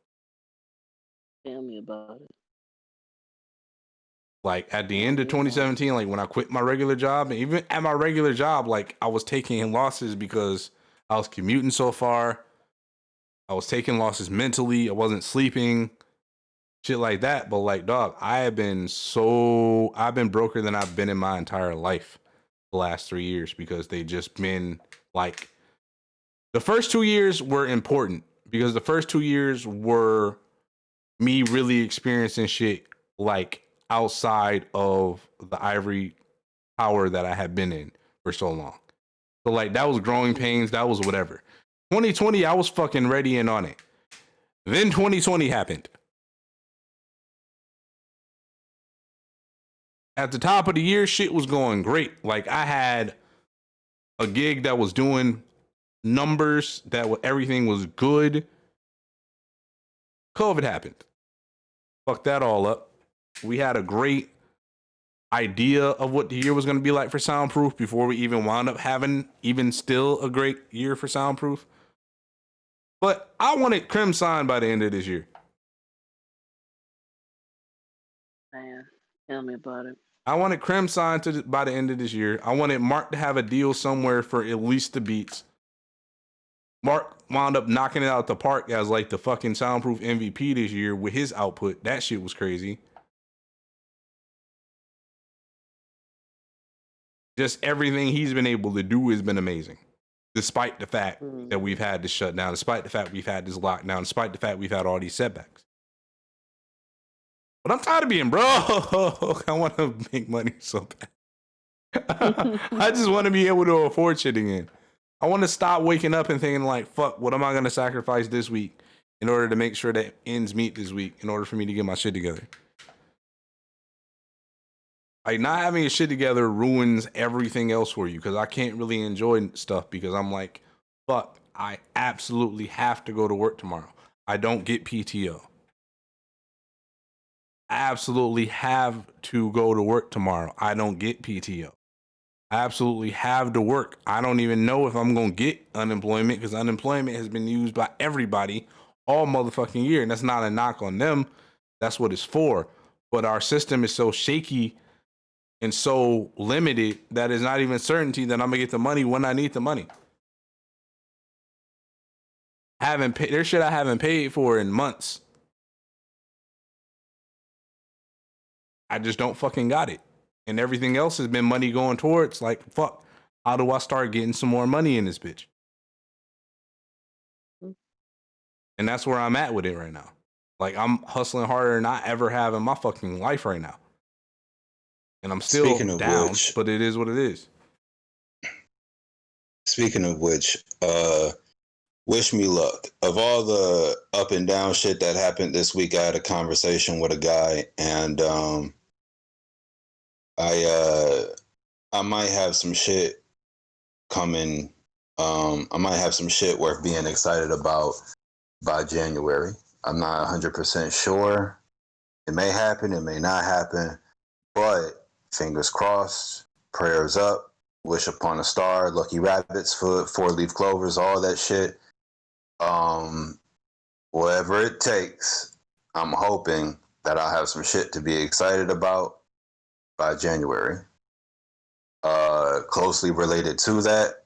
Tell me about it. Like at the end of 2017, like when I quit my regular job, and even at my regular job, like I was taking losses because I was commuting so far. I was taking losses mentally. I wasn't sleeping, shit like that. But like, dog, I've been broker than I've been in my entire life the last 3 years because they just been like, the first 2 years were important because the first 2 years were me really experiencing shit like outside of the ivory tower that I had been in for so long. So like that was growing pains, that was whatever. 2020, I was fucking ready and on it. Then 2020 happened. At the top of the year, shit was going great. Like I had a gig that was doing numbers, everything was good. COVID happened. Fucked that all up. We had a great idea of what the year was going to be like for Soundproof before we even wound up having even still a great year for Soundproof. But I wanted Crimson by the end of this year. Man, tell me about it. I wanted Crimson by the end of this year. I wanted Mark to have a deal somewhere for at least the beats. Mark wound up knocking it out the park as like the fucking Soundproof MVP this year with his output. That shit was crazy. Just everything he's been able to do has been amazing. Despite the fact that we've had this shutdown, despite the fact we've had this lockdown, despite the fact we've had all these setbacks. But I'm tired of being broke. I want to make money so bad. I just want to be able to afford shit again. I want to stop waking up and thinking like, fuck, what am I going to sacrifice this week in order to make sure that ends meet this week in order for me to get my shit together? Like not having your shit together ruins everything else for you because I can't really enjoy stuff because I'm like, fuck, I absolutely have to go to work tomorrow. I don't get PTO. I absolutely have to go to work tomorrow. I don't get PTO. I absolutely have to work. I don't even know if I'm going to get unemployment because unemployment has been used by everybody all motherfucking year. And that's not a knock on them. That's what it's for. But our system is so shaky and so limited that it's not even certainty that I'm going to get the money when I need the money. There's shit I haven't paid for in months. I just don't fucking got it. And everything else has been money going towards like, fuck, how do I start getting some more money in this bitch? And that's where I'm at with it right now. Like I'm hustling harder than I ever have in my fucking life right now. And I'm still down, but it is what it is. Speaking of which, wish me luck. Of all the up and down shit that happened this week, I had a conversation with a guy, and I might have some shit coming. I might have some shit worth being excited about by January. I'm not 100% sure. It may happen, it may not happen, but fingers crossed, prayers up, wish upon a star, lucky rabbits, four-leaf clovers, all that shit. Whatever it takes, I'm hoping that I'll have some shit to be excited about by January. Closely related to that,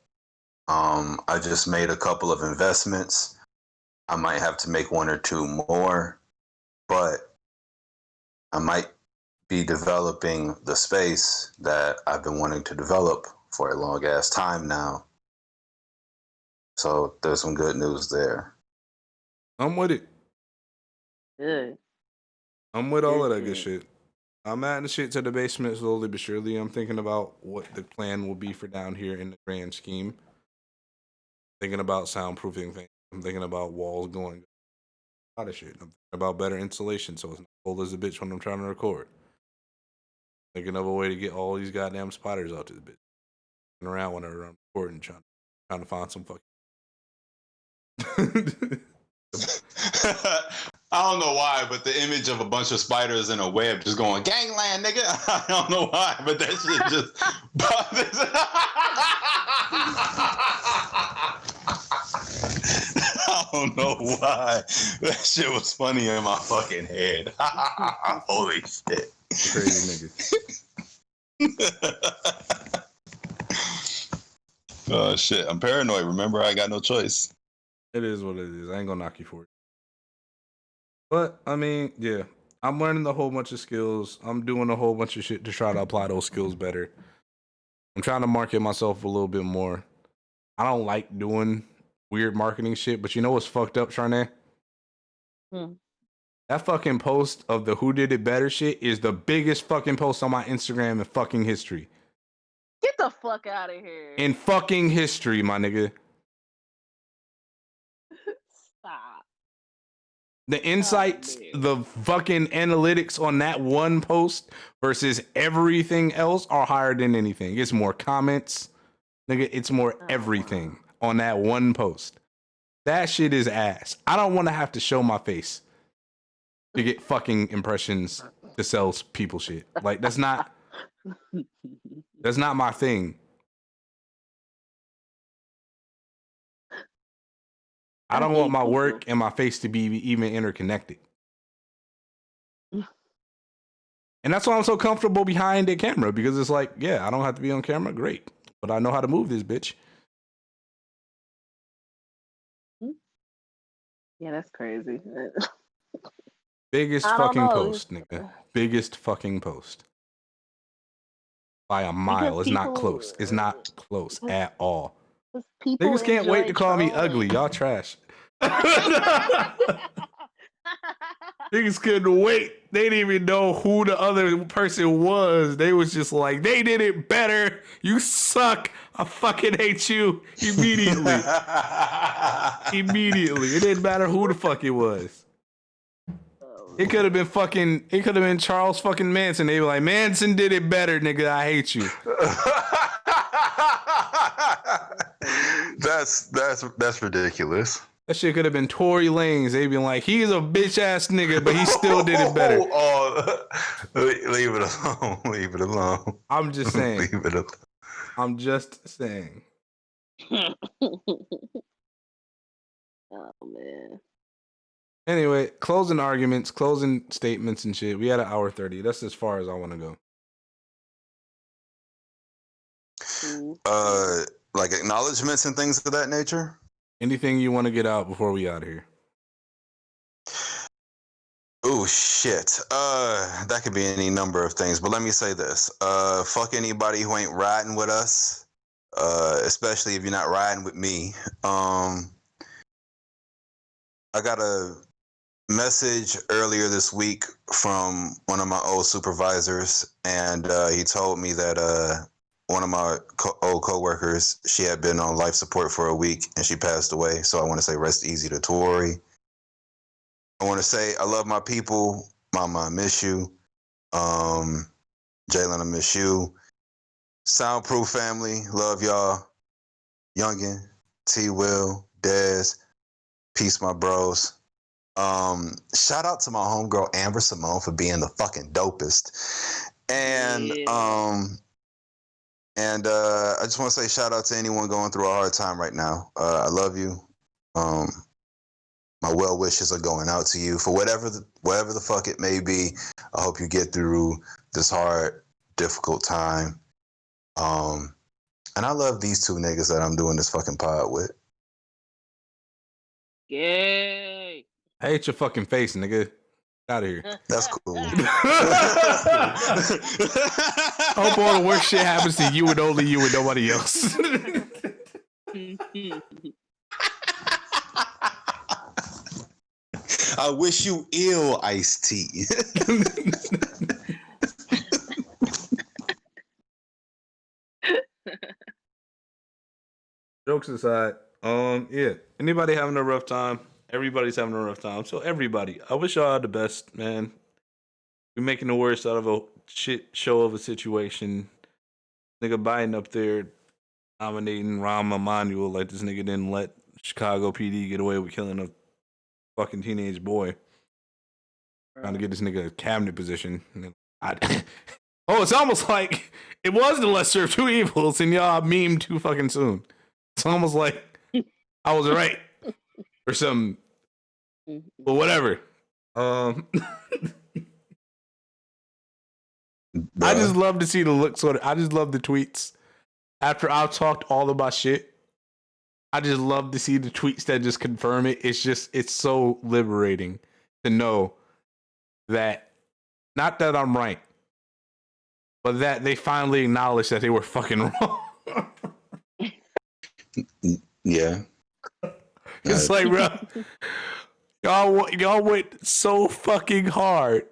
I just made a couple of investments. I might have to make one or two more, but I might be developing the space that I've been wanting to develop for a long ass time now. So there's some good news there. I'm with it. Good. I'm with all of that good shit. I'm adding shit to the basement slowly but surely. I'm thinking about what the plan will be for down here in the grand scheme. thinking about soundproofing things. I'm thinking about walls going. A lot of shit. I'm thinking about better insulation so it's not cold as a bitch when I'm trying to record. Thinking of a way to get all these goddamn spiders out this bitch. Around whenever I'm recording, trying to find some fucking. I don't know why, but the image of a bunch of spiders in a web just going gangland, nigga. I don't know why, but that shit just bothers. I don't know why. That shit was funny in my fucking head. Holy shit. Crazy nigga. Oh shit, I'm paranoid. Remember, I got no choice. It is what it is. I ain't gonna knock you for it. But I mean, yeah, I'm learning a whole bunch of skills. I'm doing a whole bunch of shit to try to apply those skills better. I'm trying to market myself a little bit more. I don't like doing weird marketing shit, but you know what's fucked up, Charnay? That fucking post of the who did it better shit is the biggest fucking post on my Instagram in fucking history. Get the fuck out of here. In fucking history, my nigga. Stop. The insights, the fucking analytics on that one post versus everything else are higher than anything. It's more comments, nigga. It's more everything on that one post. That shit is ass. I don't want to have to show my face to get fucking impressions to sell people shit. Like that's not my thing. I don't want my work and my face to be even interconnected. And that's why I'm so comfortable behind the camera, because it's like, yeah, I don't have to be on camera. Great. But I know how to move this bitch. Yeah, that's crazy. Biggest fucking post, nigga. Biggest fucking post. By a mile. It's not close. It's not close at all. Niggas can't wait to call me ugly. Y'all trash. Niggas couldn't wait. They didn't even know who the other person was. They was just like, they did it better. You suck. I fucking hate you. Immediately. Immediately. It didn't matter who the fuck it was. It could have been Charles fucking Manson. They were like, Manson did it better, nigga. I hate you. That's ridiculous. That shit could have been Tory Lanez. They'd been like, he's a bitch ass nigga, but he still did it better. Leave it alone. Leave it alone. I'm just saying. Leave it alone. I'm just saying. Oh man. Anyway, closing arguments, closing statements and shit. We had an hour 30. That's as far as I want to go. Like acknowledgements and things of that nature? Anything you want to get out before we out of here? Oh shit. That could be any number of things, but let me say this. Fuck anybody who ain't riding with us. Especially if you're not riding with me. I got a message earlier this week from one of my old supervisors, and he told me that one of my old coworkers, she had been on life support for a week and she passed away. So I want to say rest easy to Tori. I want to say I love my people. Mama, I miss you. Jalen, I miss you. Soundproof family, love y'all. Youngin, T-Will, Dez, peace, my bros. Shout out to my homegirl Amber Simone for being the fucking dopest. And I just want to say shout out to anyone going through a hard time right now. I love you. My well wishes are going out to you for whatever the fuck it may be. I hope you get through this hard, difficult time. And I love these two niggas that I'm doing this fucking pod with. Yay! I hate your fucking face, nigga. Get out of here. That's cool. I hope all the worst shit happens to you and only you and nobody else. I wish you ill, Ice-T. Jokes aside, Yeah. Anybody having a rough time? Everybody's having a rough time. So everybody, I wish y'all the best, man. We're making the worst out of a shit show of a situation. Nigga Biden up there nominating Rahm Emanuel like this nigga didn't let Chicago PD get away with killing a fucking teenage boy. Trying to get this nigga a cabinet position. It's almost like it was the lesser of two evils, and y'all meme too fucking soon. It's almost like I was right or something. But whatever. I just love to see the looks on it. I just love the tweets. After I've talked all of my shit, I just love to see the tweets that just confirm it. It's so liberating to know that, not that I'm right, but that they finally acknowledged that they were fucking wrong. Yeah. It's like, bro, y'all went so fucking hard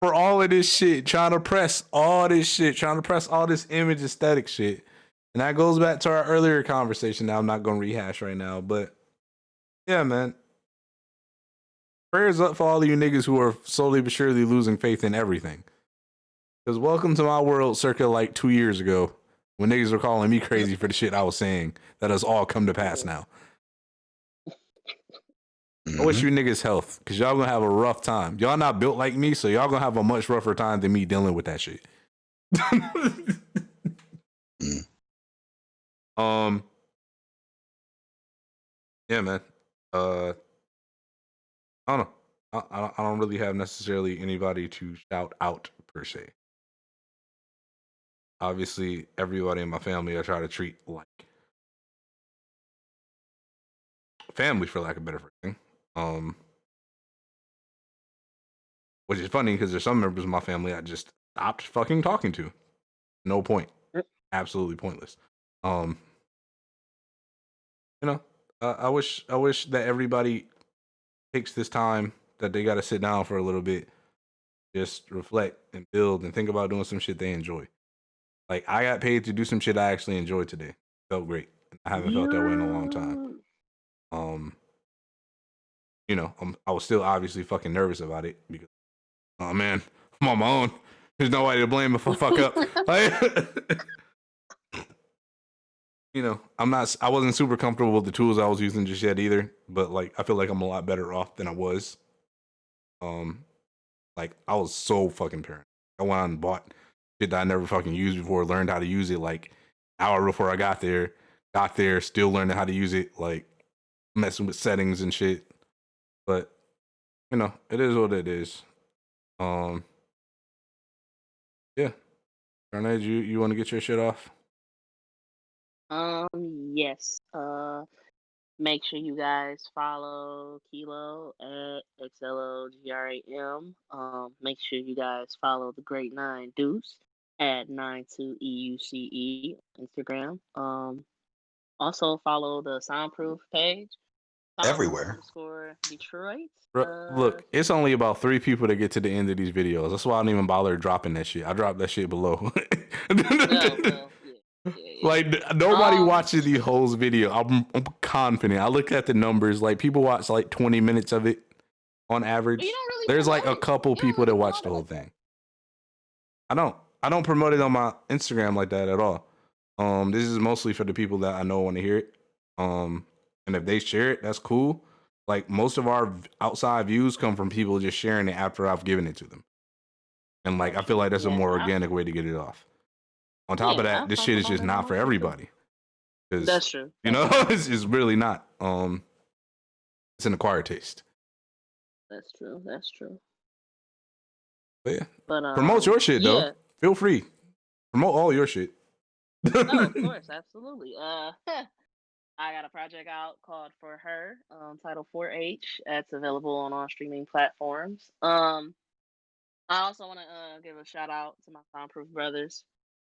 for all of this shit, trying to press all this image aesthetic shit. And that goes back to our earlier conversation that I'm not going to rehash right now. But yeah, man. Prayers up for all of you niggas who are slowly but surely losing faith in everything. Because welcome to my world circa like 2 years ago when niggas were calling me crazy for the shit I was saying that has all come to pass now. I wish you niggas health because y'all gonna have a rough time. Y'all not built like me, so y'all gonna have a much rougher time than me dealing with that shit. Yeah, man. I don't know. I don't really have necessarily anybody to shout out per se. Obviously, everybody in my family I try to treat like family, for lack of a better phrasing. Which is funny because there's some members of my family I just stopped fucking talking to. No point. Absolutely pointless. You know, I wish that everybody takes this time that they got to sit down for a little bit, just reflect and build and think about doing some shit they enjoy. Like, I got paid to do some shit I actually enjoyed today. Felt great. I haven't felt that way in a long time. You know, I was still obviously fucking nervous about it because, oh man, I'm on my own. There's nobody to blame if I fuck up. Like, you know, I wasn't super comfortable with the tools I was using just yet either, but like, I feel like I'm a lot better off than I was. Like, I was so fucking paranoid. I went out and bought shit that I never fucking used before, learned how to use it like an hour before I got there, still learning how to use it, like messing with settings and shit. But, you know, it is what it is. Yeah. Grenade, you want to get your shit off? Yes. Make sure you guys follow Kilo at XLOGRAM. Make sure you guys follow the Great Nine Deuce at 92EUCE Instagram. Also follow the Soundproof page. Everywhere. _Detroit. Look, it's only about 3 people that get to the end of these videos. That's why I don't even bother dropping that shit. I drop that shit below. Like, nobody watches these whole video. I'm confident. I look at the numbers. Like, people watch like 20 minutes of it on average. There's like a couple people that watch the whole thing. I don't promote it on my Instagram like that at all. This is mostly for the people that I know want to hear it. And if they share it, that's cool. Like, most of our outside views come from people just sharing it after I've given it to them. And like, I feel like that's a more organic way to get it off. On top of that, this shit is just not for everybody. That's true. You know, it's really not. It's an acquired taste. That's true. But yeah, promote your shit though. Feel free. Promote all your shit. Oh, of course, absolutely. I got a project out called For Her, titled 4H. That's available on all streaming platforms. I also want to give a shout out to my Soundproof brothers.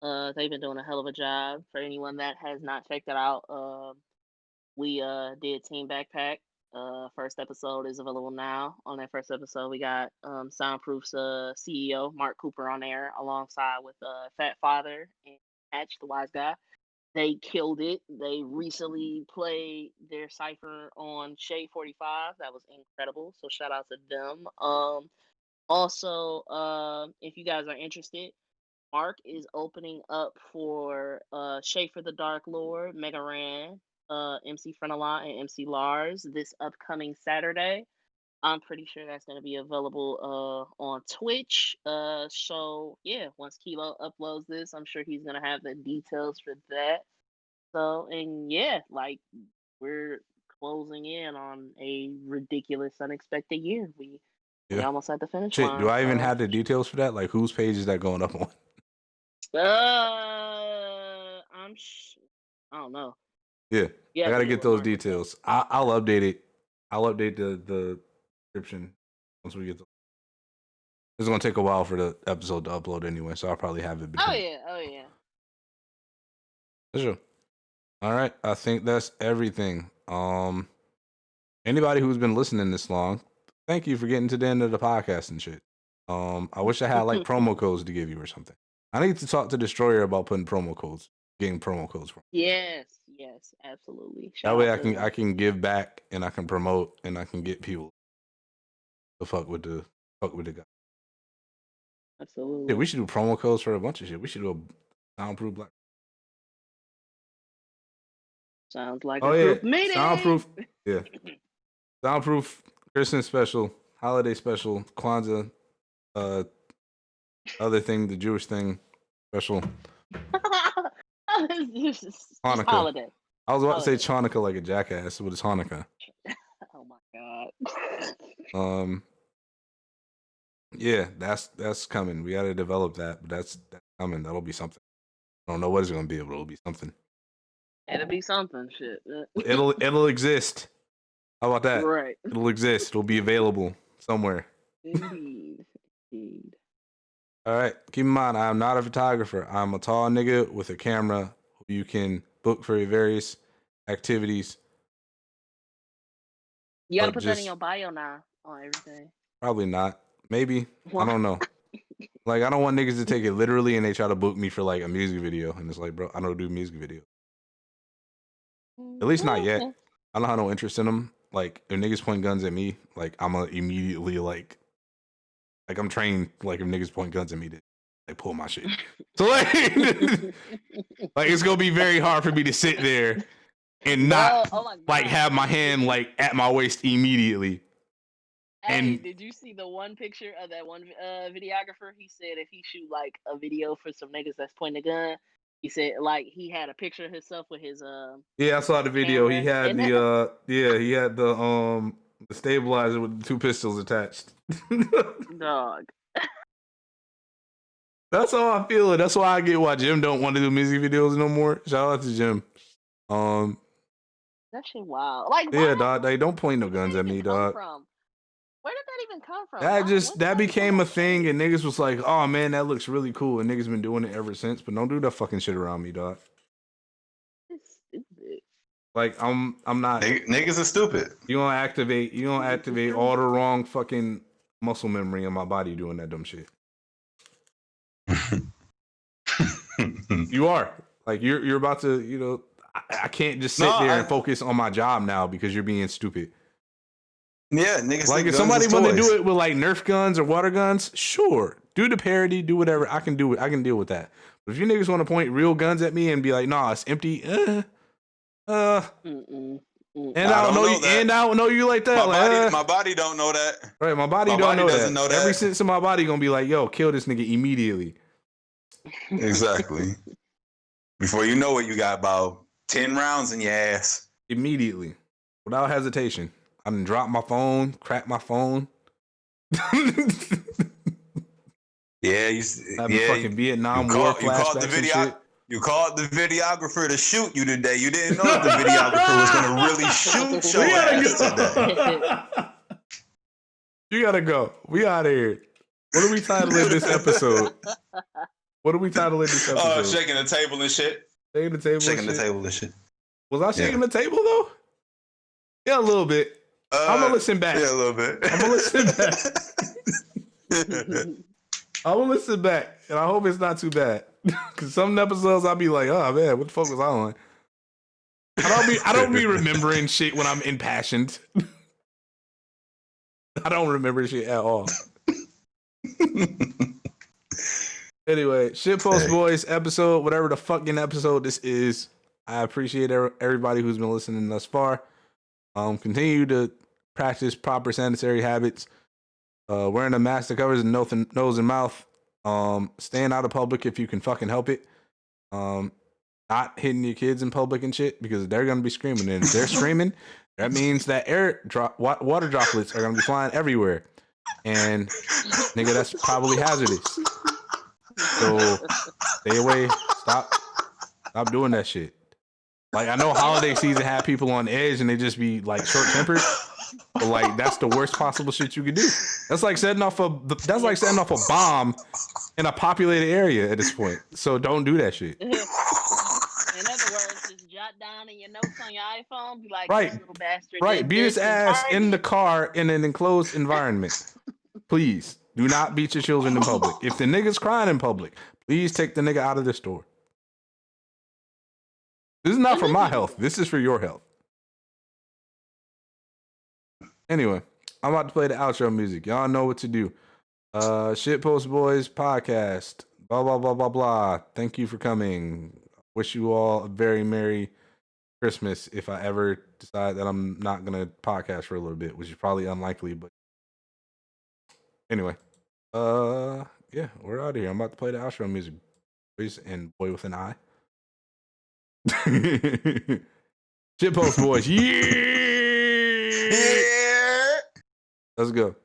They've been doing a hell of a job. For anyone that has not checked it out, we did Team Backpack. First episode is available now. On that first episode, we got Soundproof's CEO Mark Cooper on there, alongside with Fat Father and Hatch, the Wise Guy. they killed it. They recently played their cipher on Shade 45. That was incredible. So shout out to them. Also, if you guys are interested, Mark is opening up for Schaefer the Dark Lord, Mega Ran, MC Frontalot, and MC Lars this upcoming Saturday. I'm pretty sure that's going to be available on Twitch. So yeah, once Kilo uploads this, I'm sure he's going to have the details for that. So, and yeah, like we're closing in on a ridiculous, unexpected year. We Yeah. almost at the finish Shit, line. do I even so. have the details for that? Like, whose page is that going up on? I don't know. Yeah, Yeah, I gotta get those details. I'll update it. I'll update the description once we get. It's gonna take a while for the episode to upload anyway, so I'll probably have it. Oh yeah. For sure. All right, I think that's everything. Anybody who's been listening this long, thank you for getting to the end of the podcast and shit. I wish I had like promo codes to give you or something. I need to talk to Destroyer about putting promo codes, getting promo codes from. Yes, absolutely. That way I can give back and I can promote and I can get people to fuck with the guy. Absolutely. Yeah, we should do promo codes for a bunch of shit. We should do a soundproof black. Sounds like a group meeting. Soundproof. Yeah. Soundproof Christmas special, holiday special, Kwanzaa, other thing, the Jewish thing special. Hanukkah. Holiday. I was about to say Chanukah like a jackass, but it's Hanukkah. Oh my god. Yeah, that's coming. We got to develop that, but that's coming. That'll be something. I don't know what it's gonna be, but it'll be something. It'll be something. Shit. It'll exist. How about that? Right. It'll exist. It'll be available somewhere. Indeed. All right. Keep in mind, I am not a photographer. I'm a tall nigga with a camera who you can book for your various activities. You gotta put that in your bio now on everything. Probably not. Maybe. I don't know. Like, I don't want niggas to take it literally and they try to book me for like a music video. And it's like, bro, I don't do music videos. At least not yet. I don't have no interest in them. Like, if niggas point guns at me, like, I'm gonna immediately like I'm trained, like, if niggas point guns at me, they pull my shit. So, like, like, it's gonna be very hard for me to sit there and not, have my hand, like, at my waist immediately. Hey, and did you see the one picture of that one videographer? He said if he shoot, like, a video for some niggas that's pointing a gun, he said, like, he had a picture of himself with his Yeah, I saw the video. He had he had the stabilizer with the two pistols attached. Dog. That's how I feel it. That's why I get why Jim don't want to do music videos no more. Shout out to Jim. That shit wild. Like, yeah, dog. They don't point no guns at me, dog. Where did that even come from? That became a thing, and niggas was like, "Oh man, that looks really cool," and niggas been doing it ever since. But don't do that fucking shit around me, dog. It's stupid. Like, I'm not. Niggas are stupid. You gonna activate all the wrong fucking muscle memory in my body doing that dumb shit. You are. Like, you're about to, I can't just sit there and focus on my job now because you're being stupid. Yeah, niggas. Like, if somebody want to do it with like Nerf guns or water guns, sure, do the parody, do whatever. I can do it. I can deal with that. But if you niggas want to point real guns at me and be like, "Nah, it's empty," and I don't know you like that. My body don't know that. Right, my body doesn't know that. Every sense of my body gonna be like, "Yo, kill this nigga immediately." Exactly. Before you know it, you got about 10 rounds in your ass. Immediately, without hesitation. I done dropped my phone, cracked my phone. Yeah, fucking Vietnam War flashbacks. You called the videographer to shoot you today. You didn't know if the videographer was gonna really shoot your ass today. You gotta go. We out of here. What are we titling this episode? Shaking the table and shit. Shaking the table and shit. Was I shaking the table though? Yeah, a little bit. I'm gonna listen back. Yeah, a little bit. I'm gonna listen back. I will listen back, and I hope it's not too bad. Because some episodes I'll be like, oh man, what the fuck was I on? I don't be remembering shit when I'm impassioned. I don't remember shit at all. Anyway, Shitpost Boys episode, whatever the fucking episode this is. I appreciate everybody who's been listening thus far. Continue to practice proper sanitary habits. Wearing a mask that covers nose and mouth. Staying out of public if you can fucking help it. Not hitting your kids in public and shit because they're gonna be screaming. And if they're screaming, that means that water droplets are gonna be flying everywhere. And nigga, that's probably hazardous. So stay away. Stop doing that shit. Like, I know holiday season had people on edge and they just be like short tempered, but like that's the worst possible shit you could do. That's like setting off a bomb in a populated area at this point. So don't do that shit. In other words, just jot down in your notes on your iPhone. Be like, right, little bastard. Right, beat his ass in the car in an enclosed environment. Please do not beat your children in public. If the nigga's crying in public, please take the nigga out of the store. This is not for my health. This is for your health. Anyway, I'm about to play the outro music. Y'all know what to do. Shitpost Boys podcast. Blah, blah, blah, blah, blah. Thank you for coming. Wish you all a very Merry Christmas if I ever decide that I'm not going to podcast for a little bit, which is probably unlikely. But anyway, yeah, we're out of here. I'm about to play the outro music. Boys and boy with an eye. Shitpost Boys. Yeah! Let's go.